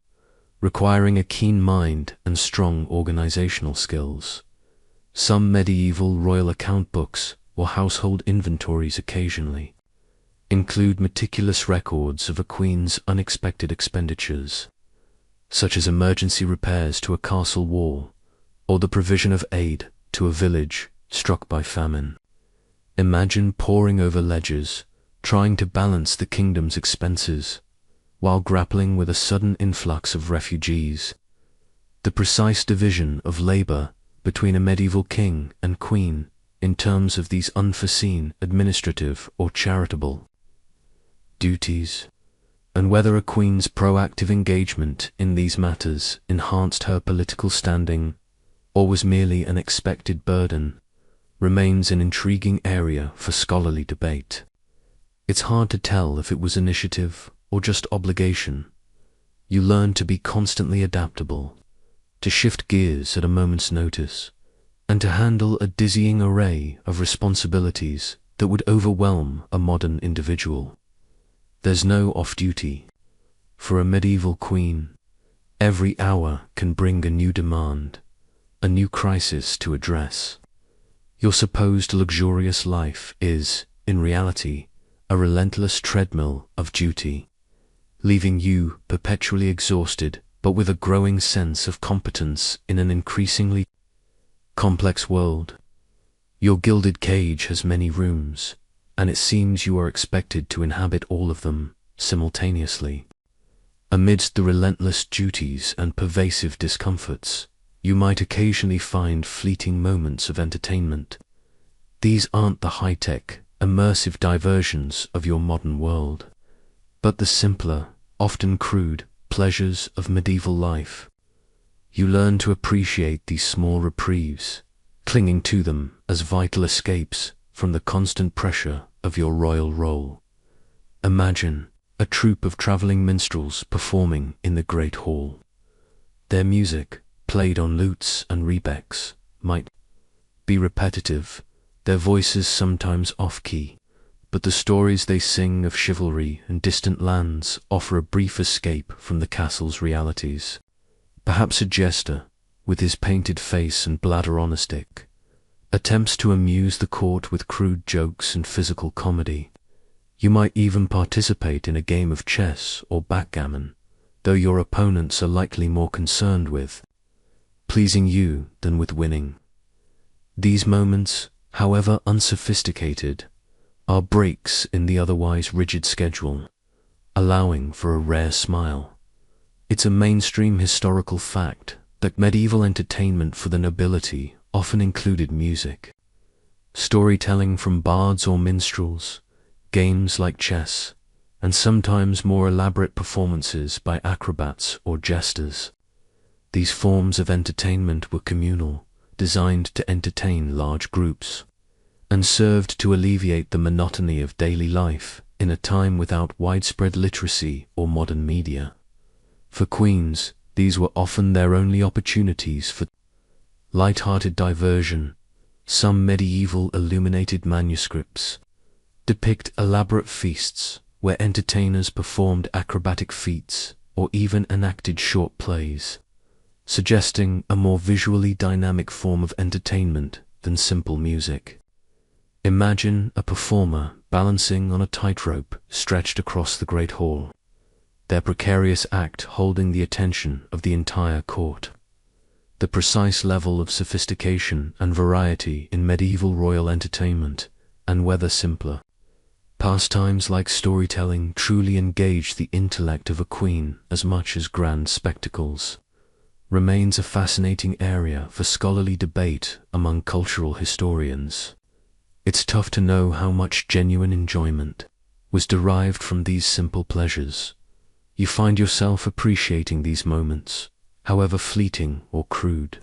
requiring a keen mind and strong organizational skills. Some medieval royal account books or household inventories occasionally include meticulous records of a queen's unexpected expenditures, such as emergency repairs to a castle wall or the provision of aid to a village struck by famine. Imagine poring over ledgers, trying to balance the kingdom's expenses, while grappling with a sudden influx of refugees. The precise division of labor between a medieval king and queen in terms of these unforeseen administrative or charitable duties, and whether a queen's proactive engagement in these matters enhanced her political standing or was merely an expected burden, remains an intriguing area for scholarly debate. It's hard to tell if it was initiative or just obligation. You learn to be constantly adaptable, to shift gears at a moment's notice, and to handle a dizzying array of responsibilities that would overwhelm a modern individual. There's no off-duty. For a medieval queen, every hour can bring a new demand, a new crisis to address. Your supposed luxurious life is, in reality, a relentless treadmill of duty, leaving you perpetually exhausted but with a growing sense of competence in an increasingly complex world. Your gilded cage has many rooms, and it seems you are expected to inhabit all of them simultaneously. Amidst the relentless duties and pervasive discomforts, you might occasionally find fleeting moments of entertainment. These aren't the high-tech, immersive diversions of your modern world, but the simpler, often crude, pleasures of medieval life. You learn to appreciate these small reprieves, clinging to them as vital escapes from the constant pressure of your royal role. Imagine a troupe of travelling minstrels performing in the great hall. Their music, played on lutes and rebecks, might be repetitive, their voices sometimes off-key, but the stories they sing of chivalry and distant lands offer a brief escape from the castle's realities. Perhaps a jester, with his painted face and bladder on a stick, attempts to amuse the court with crude jokes and physical comedy. You might even participate in a game of chess or backgammon, though your opponents are likely more concerned with pleasing you than with winning. These moments, however unsophisticated, are breaks in the otherwise rigid schedule, allowing for a rare smile. It's a mainstream historical fact that medieval entertainment for the nobility often included music, storytelling from bards or minstrels, games like chess, and sometimes more elaborate performances by acrobats or jesters. These forms of entertainment were communal, designed to entertain large groups, and served to alleviate the monotony of daily life in a time without widespread literacy or modern media. For queens, these were often their only opportunities for light-hearted diversion. Some medieval illuminated manuscripts depict elaborate feasts where entertainers performed acrobatic feats or even enacted short plays, suggesting a more visually dynamic form of entertainment than simple music. Imagine a performer balancing on a tightrope stretched across the great hall, their precarious act holding the attention of the entire court. The precise level of sophistication and variety in medieval royal entertainment, and whether simpler pastimes like storytelling truly engage the intellect of a queen as much as grand spectacles, remains a fascinating area for scholarly debate among cultural historians. It's tough to know how much genuine enjoyment was derived from these simple pleasures. You find yourself appreciating these moments, however fleeting or crude.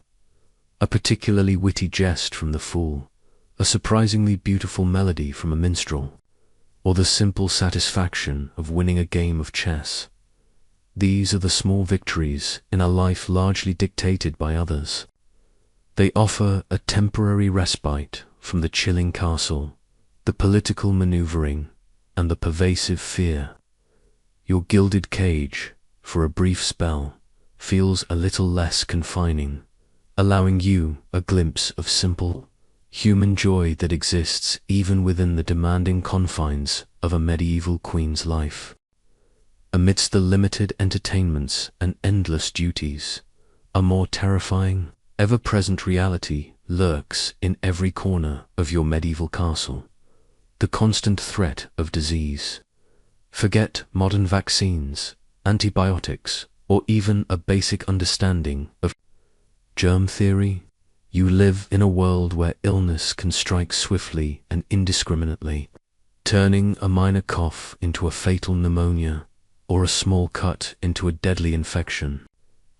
A particularly witty jest from the fool, a surprisingly beautiful melody from a minstrel, or the simple satisfaction of winning a game of chess. These are the small victories in a life largely dictated by others. They offer a temporary respite from the chilling castle, the political maneuvering, and the pervasive fear. Your gilded cage, for a brief spell, feels a little less confining, allowing you a glimpse of simple, human joy that exists even within the demanding confines of a medieval queen's life. Amidst the limited entertainments and endless duties, a more terrifying, ever-present reality lurks in every corner of your medieval castle: the constant threat of disease. Forget modern vaccines, antibiotics, or even a basic understanding of germ theory. You live in a world where illness can strike swiftly and indiscriminately, turning a minor cough into a fatal pneumonia, or a small cut into a deadly infection.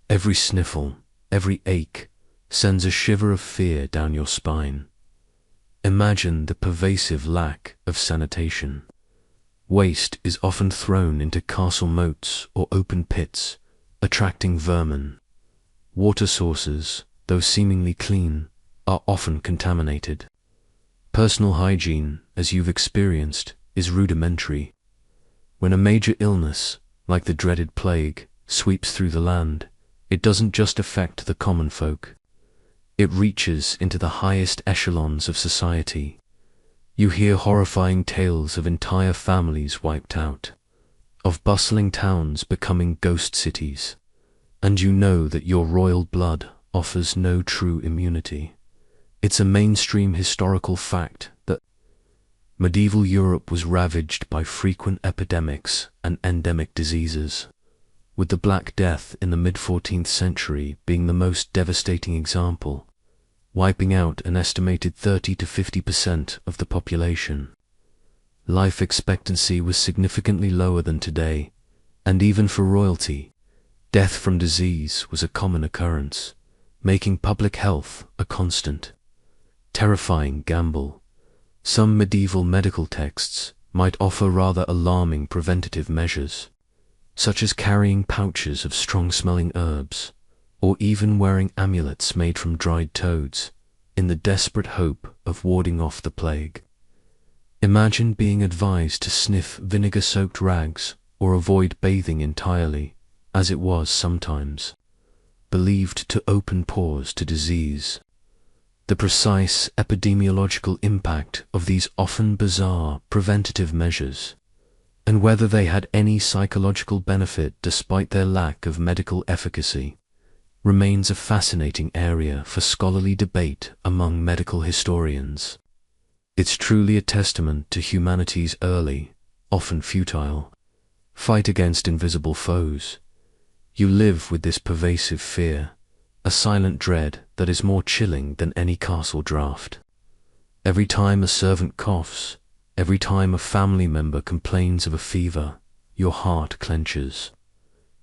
Every sniffle, every ache, sends a shiver of fear down your spine. Imagine the pervasive lack of sanitation. Waste is often thrown into castle moats or open pits, attracting vermin. Water sources, though seemingly clean, are often contaminated. Personal hygiene, as you've experienced, is rudimentary. When a major illness, like the dreaded plague, sweeps through the land, it doesn't just affect the common folk. It reaches into the highest echelons of society. You hear horrifying tales of entire families wiped out, of bustling towns becoming ghost cities, and you know that your royal blood offers no true immunity. It's a mainstream historical fact that medieval Europe was ravaged by frequent epidemics and endemic diseases, with the Black Death in the mid-14th century being the most devastating example, wiping out an estimated 30 to 50% of the population. Life expectancy was significantly lower than today, and even for royalty, death from disease was a common occurrence, making public health a constant. Terrifying gamble. Some medieval medical texts might offer rather alarming preventative measures, such as carrying pouches of strong-smelling herbs, or even wearing amulets made from dried toads, in the desperate hope of warding off the plague. Imagine being advised to sniff vinegar-soaked rags or avoid bathing entirely, as it was sometimes believed to open pores to disease. The precise epidemiological impact of these often bizarre preventative measures, and whether they had any psychological benefit despite their lack of medical efficacy, remains a fascinating area for scholarly debate among medical historians. It's truly a testament to humanity's early, often futile, fight against invisible foes. You live with this pervasive fear, a silent dread that is more chilling than any castle draft. Every time a servant coughs, every time a family member complains of a fever, your heart clenches.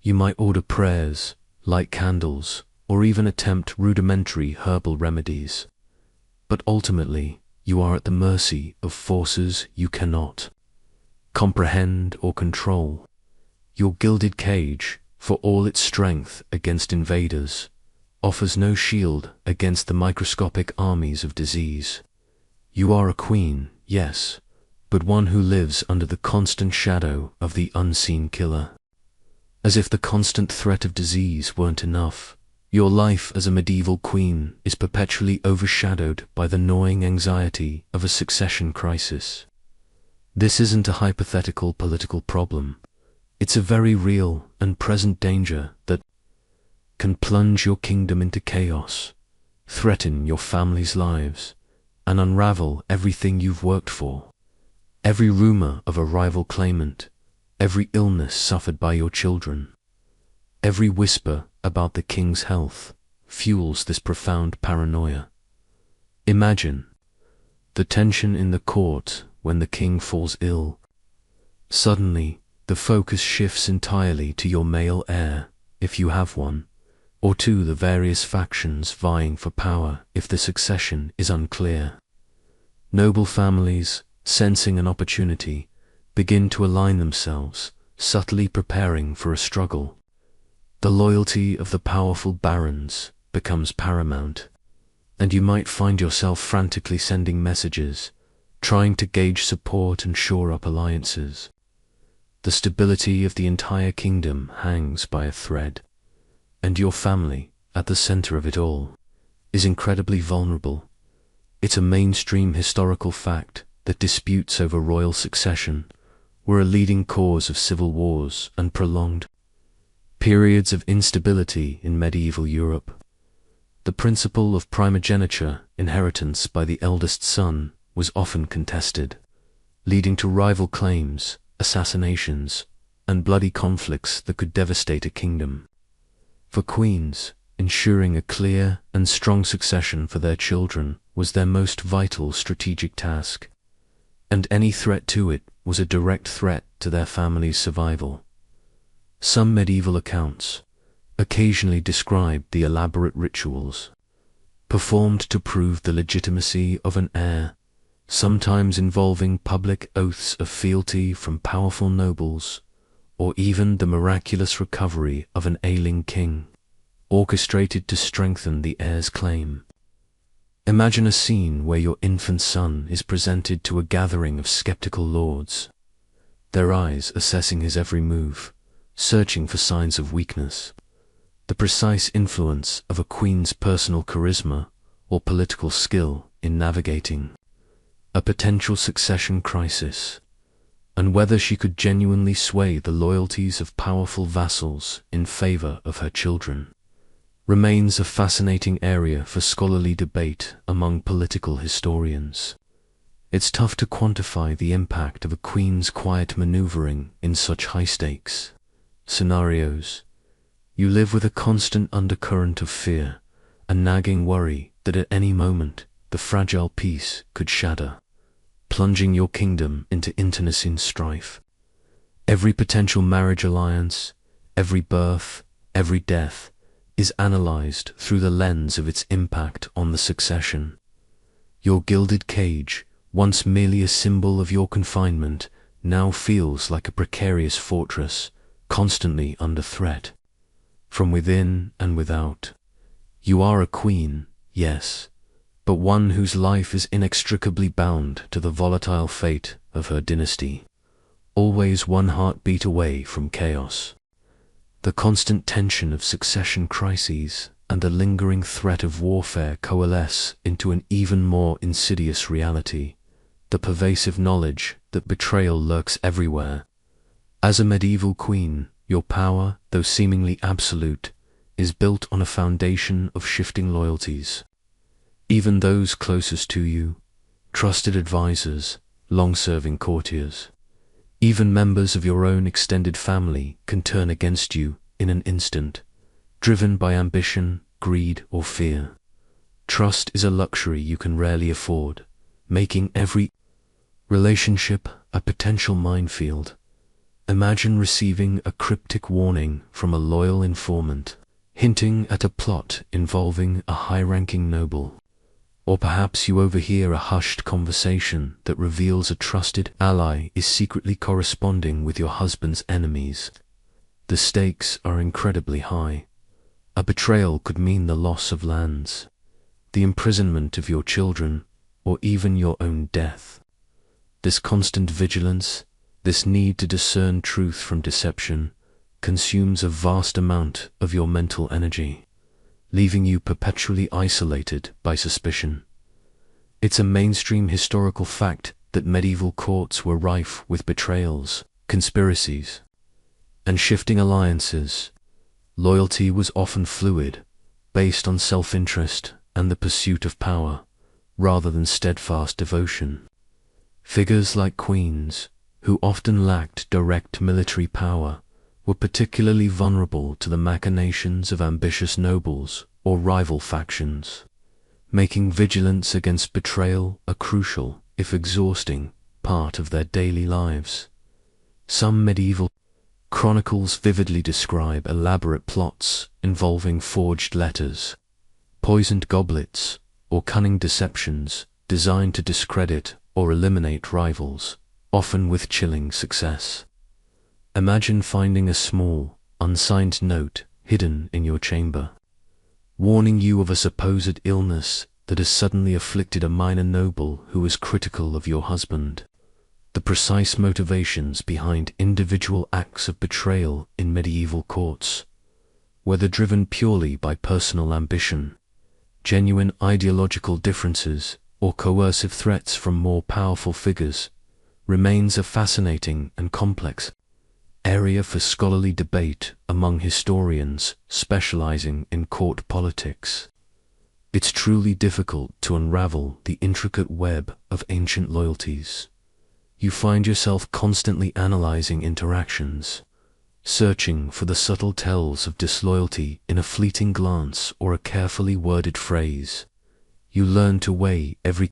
You might order prayers, light candles, or even attempt rudimentary herbal remedies. But ultimately, you are at the mercy of forces you cannot comprehend or control. Your gilded cage, for all its strength against invaders, offers no shield against the microscopic armies of disease. You are a queen, yes, but one who lives under the constant shadow of the unseen killer. As if the constant threat of disease weren't enough, your life as a medieval queen is perpetually overshadowed by the gnawing anxiety of a succession crisis. This isn't a hypothetical political problem. It's a very real and present danger that can plunge your kingdom into chaos, threaten your family's lives, and unravel everything you've worked for. Every rumor of a rival claimant, every illness suffered by your children, every whisper about the king's health fuels this profound paranoia. Imagine the tension in the court when the king falls ill. Suddenly, the focus shifts entirely to your male heir, if you have one, or to the various factions vying for power if the succession is unclear. Noble families, sensing an opportunity, begin to align themselves, subtly preparing for a struggle. The loyalty of the powerful barons becomes paramount, and you might find yourself frantically sending messages, trying to gauge support and shore up alliances. The stability of the entire kingdom hangs by a thread, and your family, at the center of it all, is incredibly vulnerable. It's a mainstream historical fact that disputes over royal succession were a leading cause of civil wars and prolonged periods of instability in medieval Europe. The principle of primogeniture, inheritance by the eldest son, was often contested, leading to rival claims, assassinations, and bloody conflicts that could devastate a kingdom. For queens, ensuring a clear and strong succession for their children was their most vital strategic task. and any threat to it was a direct threat to their family's survival. Some medieval accounts occasionally describe the elaborate rituals performed to prove the legitimacy of an heir, sometimes involving public oaths of fealty from powerful nobles, or even the miraculous recovery of an ailing king, orchestrated to strengthen the heir's claim. Imagine a scene where your infant son is presented to a gathering of skeptical lords, their eyes assessing his every move, searching for signs of weakness. The precise influence of a queen's personal charisma or political skill in navigating a potential succession crisis, and whether she could genuinely sway the loyalties of powerful vassals in favor of her children, remains a fascinating area for scholarly debate among political historians. It's tough to quantify the impact of a queen's quiet maneuvering in such high-stakes scenarios. You live with a constant undercurrent of fear, a nagging worry that at any moment the fragile peace could shatter, plunging your kingdom into internecine strife. Every potential marriage alliance, every birth, every death, is analyzed through the lens of its impact on the succession. Your gilded cage, once merely a symbol of your confinement, now feels like a precarious fortress, constantly under threat. From within and without. You are a queen, yes, but one whose life is inextricably bound to the volatile fate of her dynasty, always one heartbeat away from chaos. The constant tension of succession crises and the lingering threat of warfare coalesce into an even more insidious reality, the pervasive knowledge that betrayal lurks everywhere. As a medieval queen, your power, though seemingly absolute, is built on a foundation of shifting loyalties. Even those closest to you, trusted advisors, long-serving courtiers, even members of your own extended family can turn against you in an instant, driven by ambition, greed, or fear. Trust is a luxury you can rarely afford, making every relationship a potential minefield. Imagine receiving a cryptic warning from a loyal informant, hinting at a plot involving a high-ranking noble. Or perhaps you overhear a hushed conversation that reveals a trusted ally is secretly corresponding with your husband's enemies. The stakes are incredibly high. A betrayal could mean the loss of lands, the imprisonment of your children, or even your own death. This constant vigilance, this need to discern truth from deception, consumes a vast amount of your mental energy, leaving you perpetually isolated by suspicion. It's a mainstream historical fact that medieval courts were rife with betrayals, conspiracies, and shifting alliances. Loyalty was often fluid, based on self-interest and the pursuit of power, rather than steadfast devotion. Figures like queens, who often lacked direct military power, were particularly vulnerable to the machinations of ambitious nobles or rival factions, making vigilance against betrayal a crucial, if exhausting, part of their daily lives. Some medieval chronicles vividly describe elaborate plots involving forged letters, poisoned goblets, or cunning deceptions designed to discredit or eliminate rivals, often with chilling success. Imagine finding a small, unsigned note hidden in your chamber, warning you of a supposed illness that has suddenly afflicted a minor noble who was critical of your husband. The precise motivations behind individual acts of betrayal in medieval courts, whether driven purely by personal ambition, genuine ideological differences, or coercive threats from more powerful figures, remains a fascinating and complex area for scholarly debate among historians specializing in court politics. It's truly difficult to unravel the intricate web of ancient loyalties. You find yourself constantly analyzing interactions, searching for the subtle tells of disloyalty in a fleeting glance or a carefully worded phrase. You learn to weigh every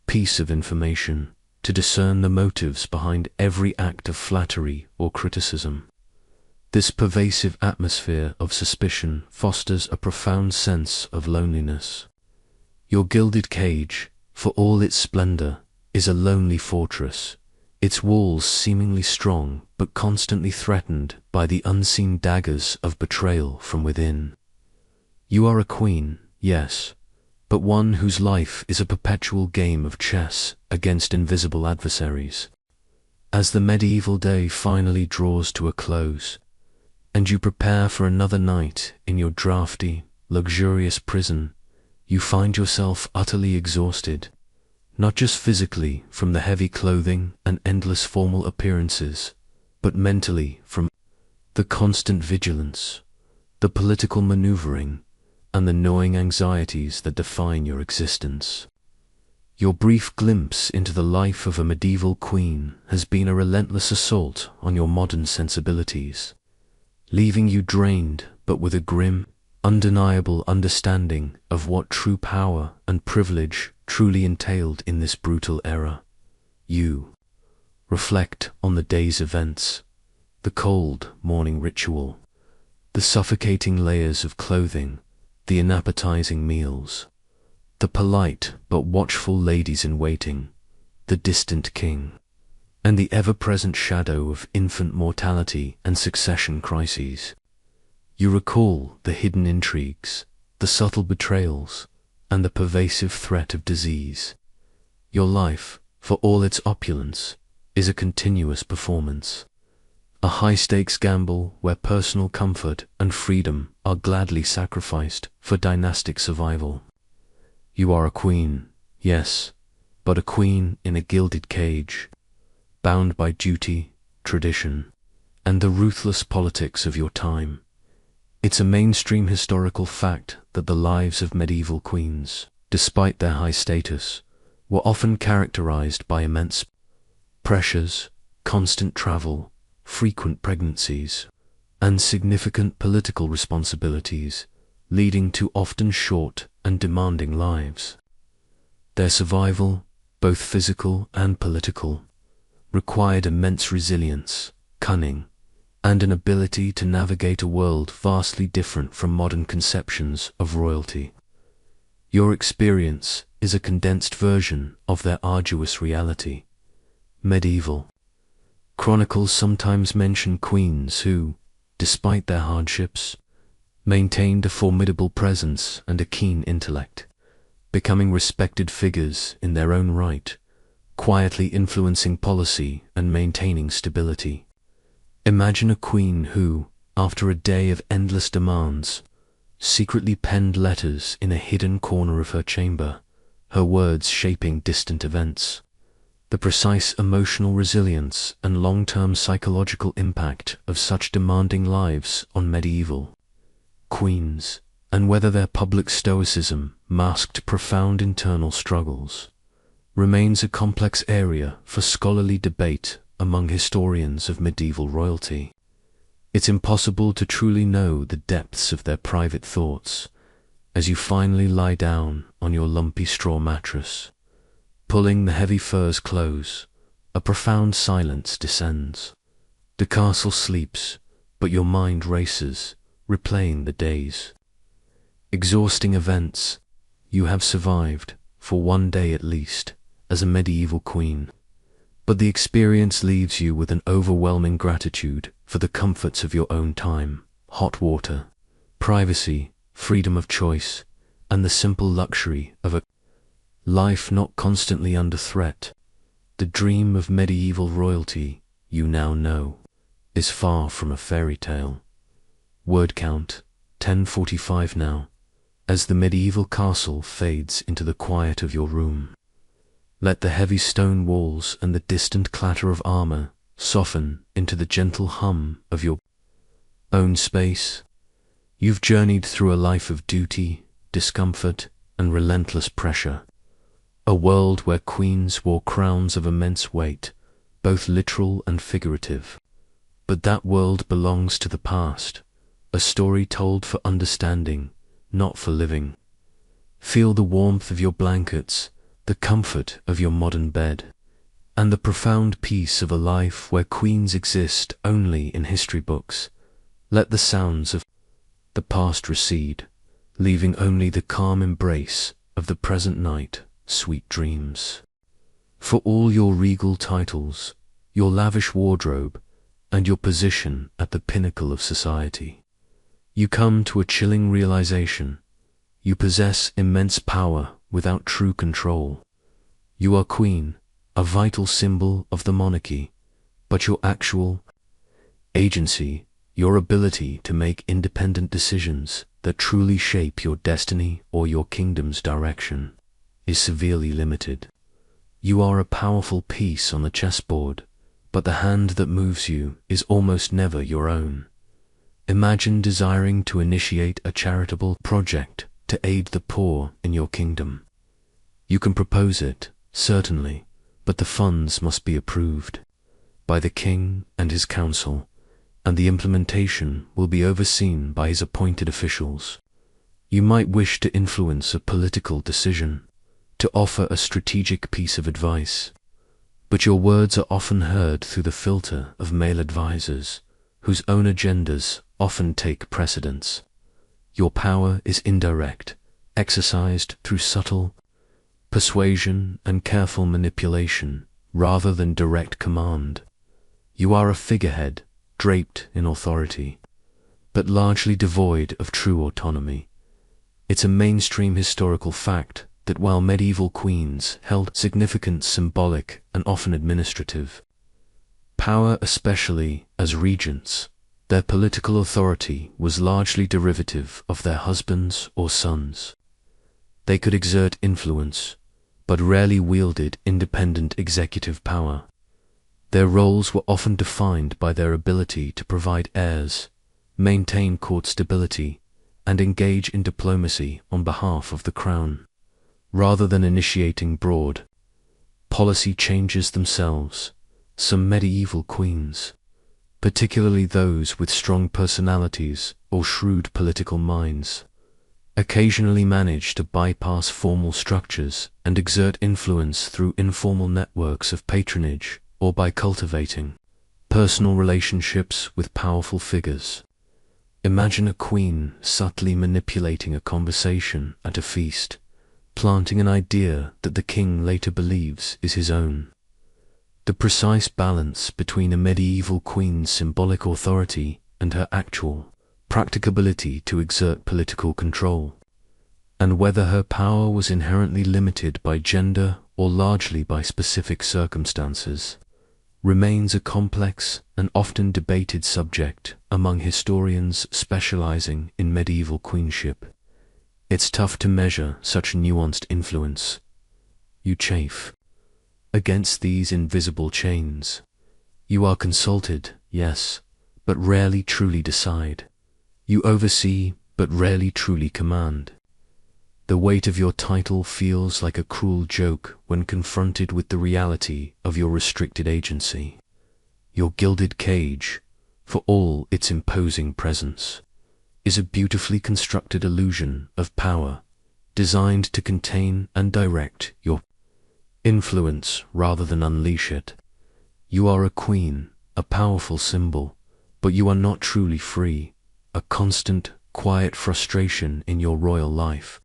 piece of information, to discern the motives behind every act of flattery or criticism. This pervasive atmosphere of suspicion fosters a profound sense of loneliness. Your gilded cage, for all its splendor, is a lonely fortress, its walls seemingly strong but constantly threatened by the unseen daggers of betrayal from within. You are a queen, yes, but one whose life is a perpetual game of chess against invisible adversaries. As the medieval day finally draws to a close, and you prepare for another night in your drafty, luxurious prison, you find yourself utterly exhausted, not just physically from the heavy clothing and endless formal appearances, but mentally from the constant vigilance, the political maneuvering, and the gnawing anxieties that define your existence. Your brief glimpse into the life of a medieval queen has been a relentless assault on your modern sensibilities, leaving you drained but with a grim, undeniable understanding of what true power and privilege truly entailed in this brutal era. You reflect on the day's events, the cold morning ritual, the suffocating layers of clothing, the unappetizing meals, the polite but watchful ladies in waiting, the distant king, and the ever-present shadow of infant mortality and succession crises. You recall the hidden intrigues, the subtle betrayals, and the pervasive threat of disease. Your life, for all its opulence, is a continuous performance, a high-stakes gamble where personal comfort and freedom are gladly sacrificed for dynastic survival. You are a queen, yes, but a queen in a gilded cage, bound by duty, tradition, and the ruthless politics of your time. It's a mainstream historical fact that the lives of medieval queens, despite their high status, were often characterized by immense pressures, constant travel, frequent pregnancies, and significant political responsibilities, leading to often short and demanding lives. Their survival, both physical and political, required immense resilience, cunning, and an ability to navigate a world vastly different from modern conceptions of royalty. Your experience is a condensed version of their arduous reality. Medieval chronicles sometimes mention queens who, despite their hardships, maintained a formidable presence and a keen intellect, becoming respected figures in their own right, quietly influencing policy and maintaining stability. Imagine a queen who, after a day of endless demands, secretly penned letters in a hidden corner of her chamber, her words shaping distant events. The precise emotional resilience and long-term psychological impact of such demanding lives on medieval queens, and whether their public stoicism masked profound internal struggles, remains a complex area for scholarly debate among historians of medieval royalty. It's impossible to truly know the depths of their private thoughts as you finally lie down on your lumpy straw mattress. Pulling the heavy furs close, a profound silence descends. The castle sleeps, but your mind races, replaying the days. Exhausting events you have survived, for one day at least, as a medieval queen. But the experience leaves you with an overwhelming gratitude for the comforts of your own time, hot water, privacy, freedom of choice, and the simple luxury of a life not constantly under threat. The dream of medieval royalty, you now know, is far from a fairy tale. Word count, 10:45 now, as the medieval castle fades into the quiet of your room. Let the heavy stone walls and the distant clatter of armor soften into the gentle hum of your own space. You've journeyed through a life of duty, discomfort, and relentless pressure. A world where queens wore crowns of immense weight, both literal and figurative. But that world belongs to the past, a story told for understanding, not for living. Feel the warmth of your blankets, the comfort of your modern bed, and the profound peace of a life where queens exist only in history books. Let the sounds of the past recede, leaving only the calm embrace of the present night. Sweet dreams. For all your regal titles, your lavish wardrobe, and your position at the pinnacle of society, you come to a chilling realization. You possess immense power without true control. You are queen, a vital symbol of the monarchy, but your actual agency, your ability to make independent decisions that truly shape your destiny or your kingdom's direction, is severely limited. You are a powerful piece on the chessboard, but the hand that moves you is almost never your own. Imagine desiring to initiate a charitable project to aid the poor in your kingdom. You can propose it, certainly, but the funds must be approved by the king and his council, and the implementation will be overseen by his appointed officials. You might wish to influence a political decision, to offer a strategic piece of advice, but your words are often heard through the filter of male advisors, whose own agendas often take precedence. Your power is indirect, exercised through subtle persuasion and careful manipulation, rather than direct command. You are a figurehead, draped in authority, but largely devoid of true autonomy. It's a mainstream historical fact that while medieval queens held significant symbolic and often administrative power, especially as regents, their political authority was largely derivative of their husbands or sons. They could exert influence, but rarely wielded independent executive power. Their roles were often defined by their ability to provide heirs, maintain court stability, and engage in diplomacy on behalf of the crown, rather than initiating broad policy changes themselves. Some medieval queens, particularly those with strong personalities or shrewd political minds, occasionally managed to bypass formal structures and exert influence through informal networks of patronage or by cultivating personal relationships with powerful figures. Imagine a queen subtly manipulating a conversation at a feast, planting an idea that the king later believes is his own. The precise balance between a medieval queen's symbolic authority and her actual practicability to exert political control, and whether her power was inherently limited by gender or largely by specific circumstances, remains a complex and often debated subject among historians specializing in medieval queenship. It's tough to measure such nuanced influence. You chafe against these invisible chains. You are consulted, yes, but rarely truly decide. You oversee, but rarely truly command. The weight of your title feels like a cruel joke when confronted with the reality of your restricted agency. Your gilded cage, for all its imposing presence, is a beautifully constructed illusion of power, designed to contain and direct your influence rather than unleash it. You are a queen, a powerful symbol, but you are not truly free, a constant, quiet frustration in your royal life.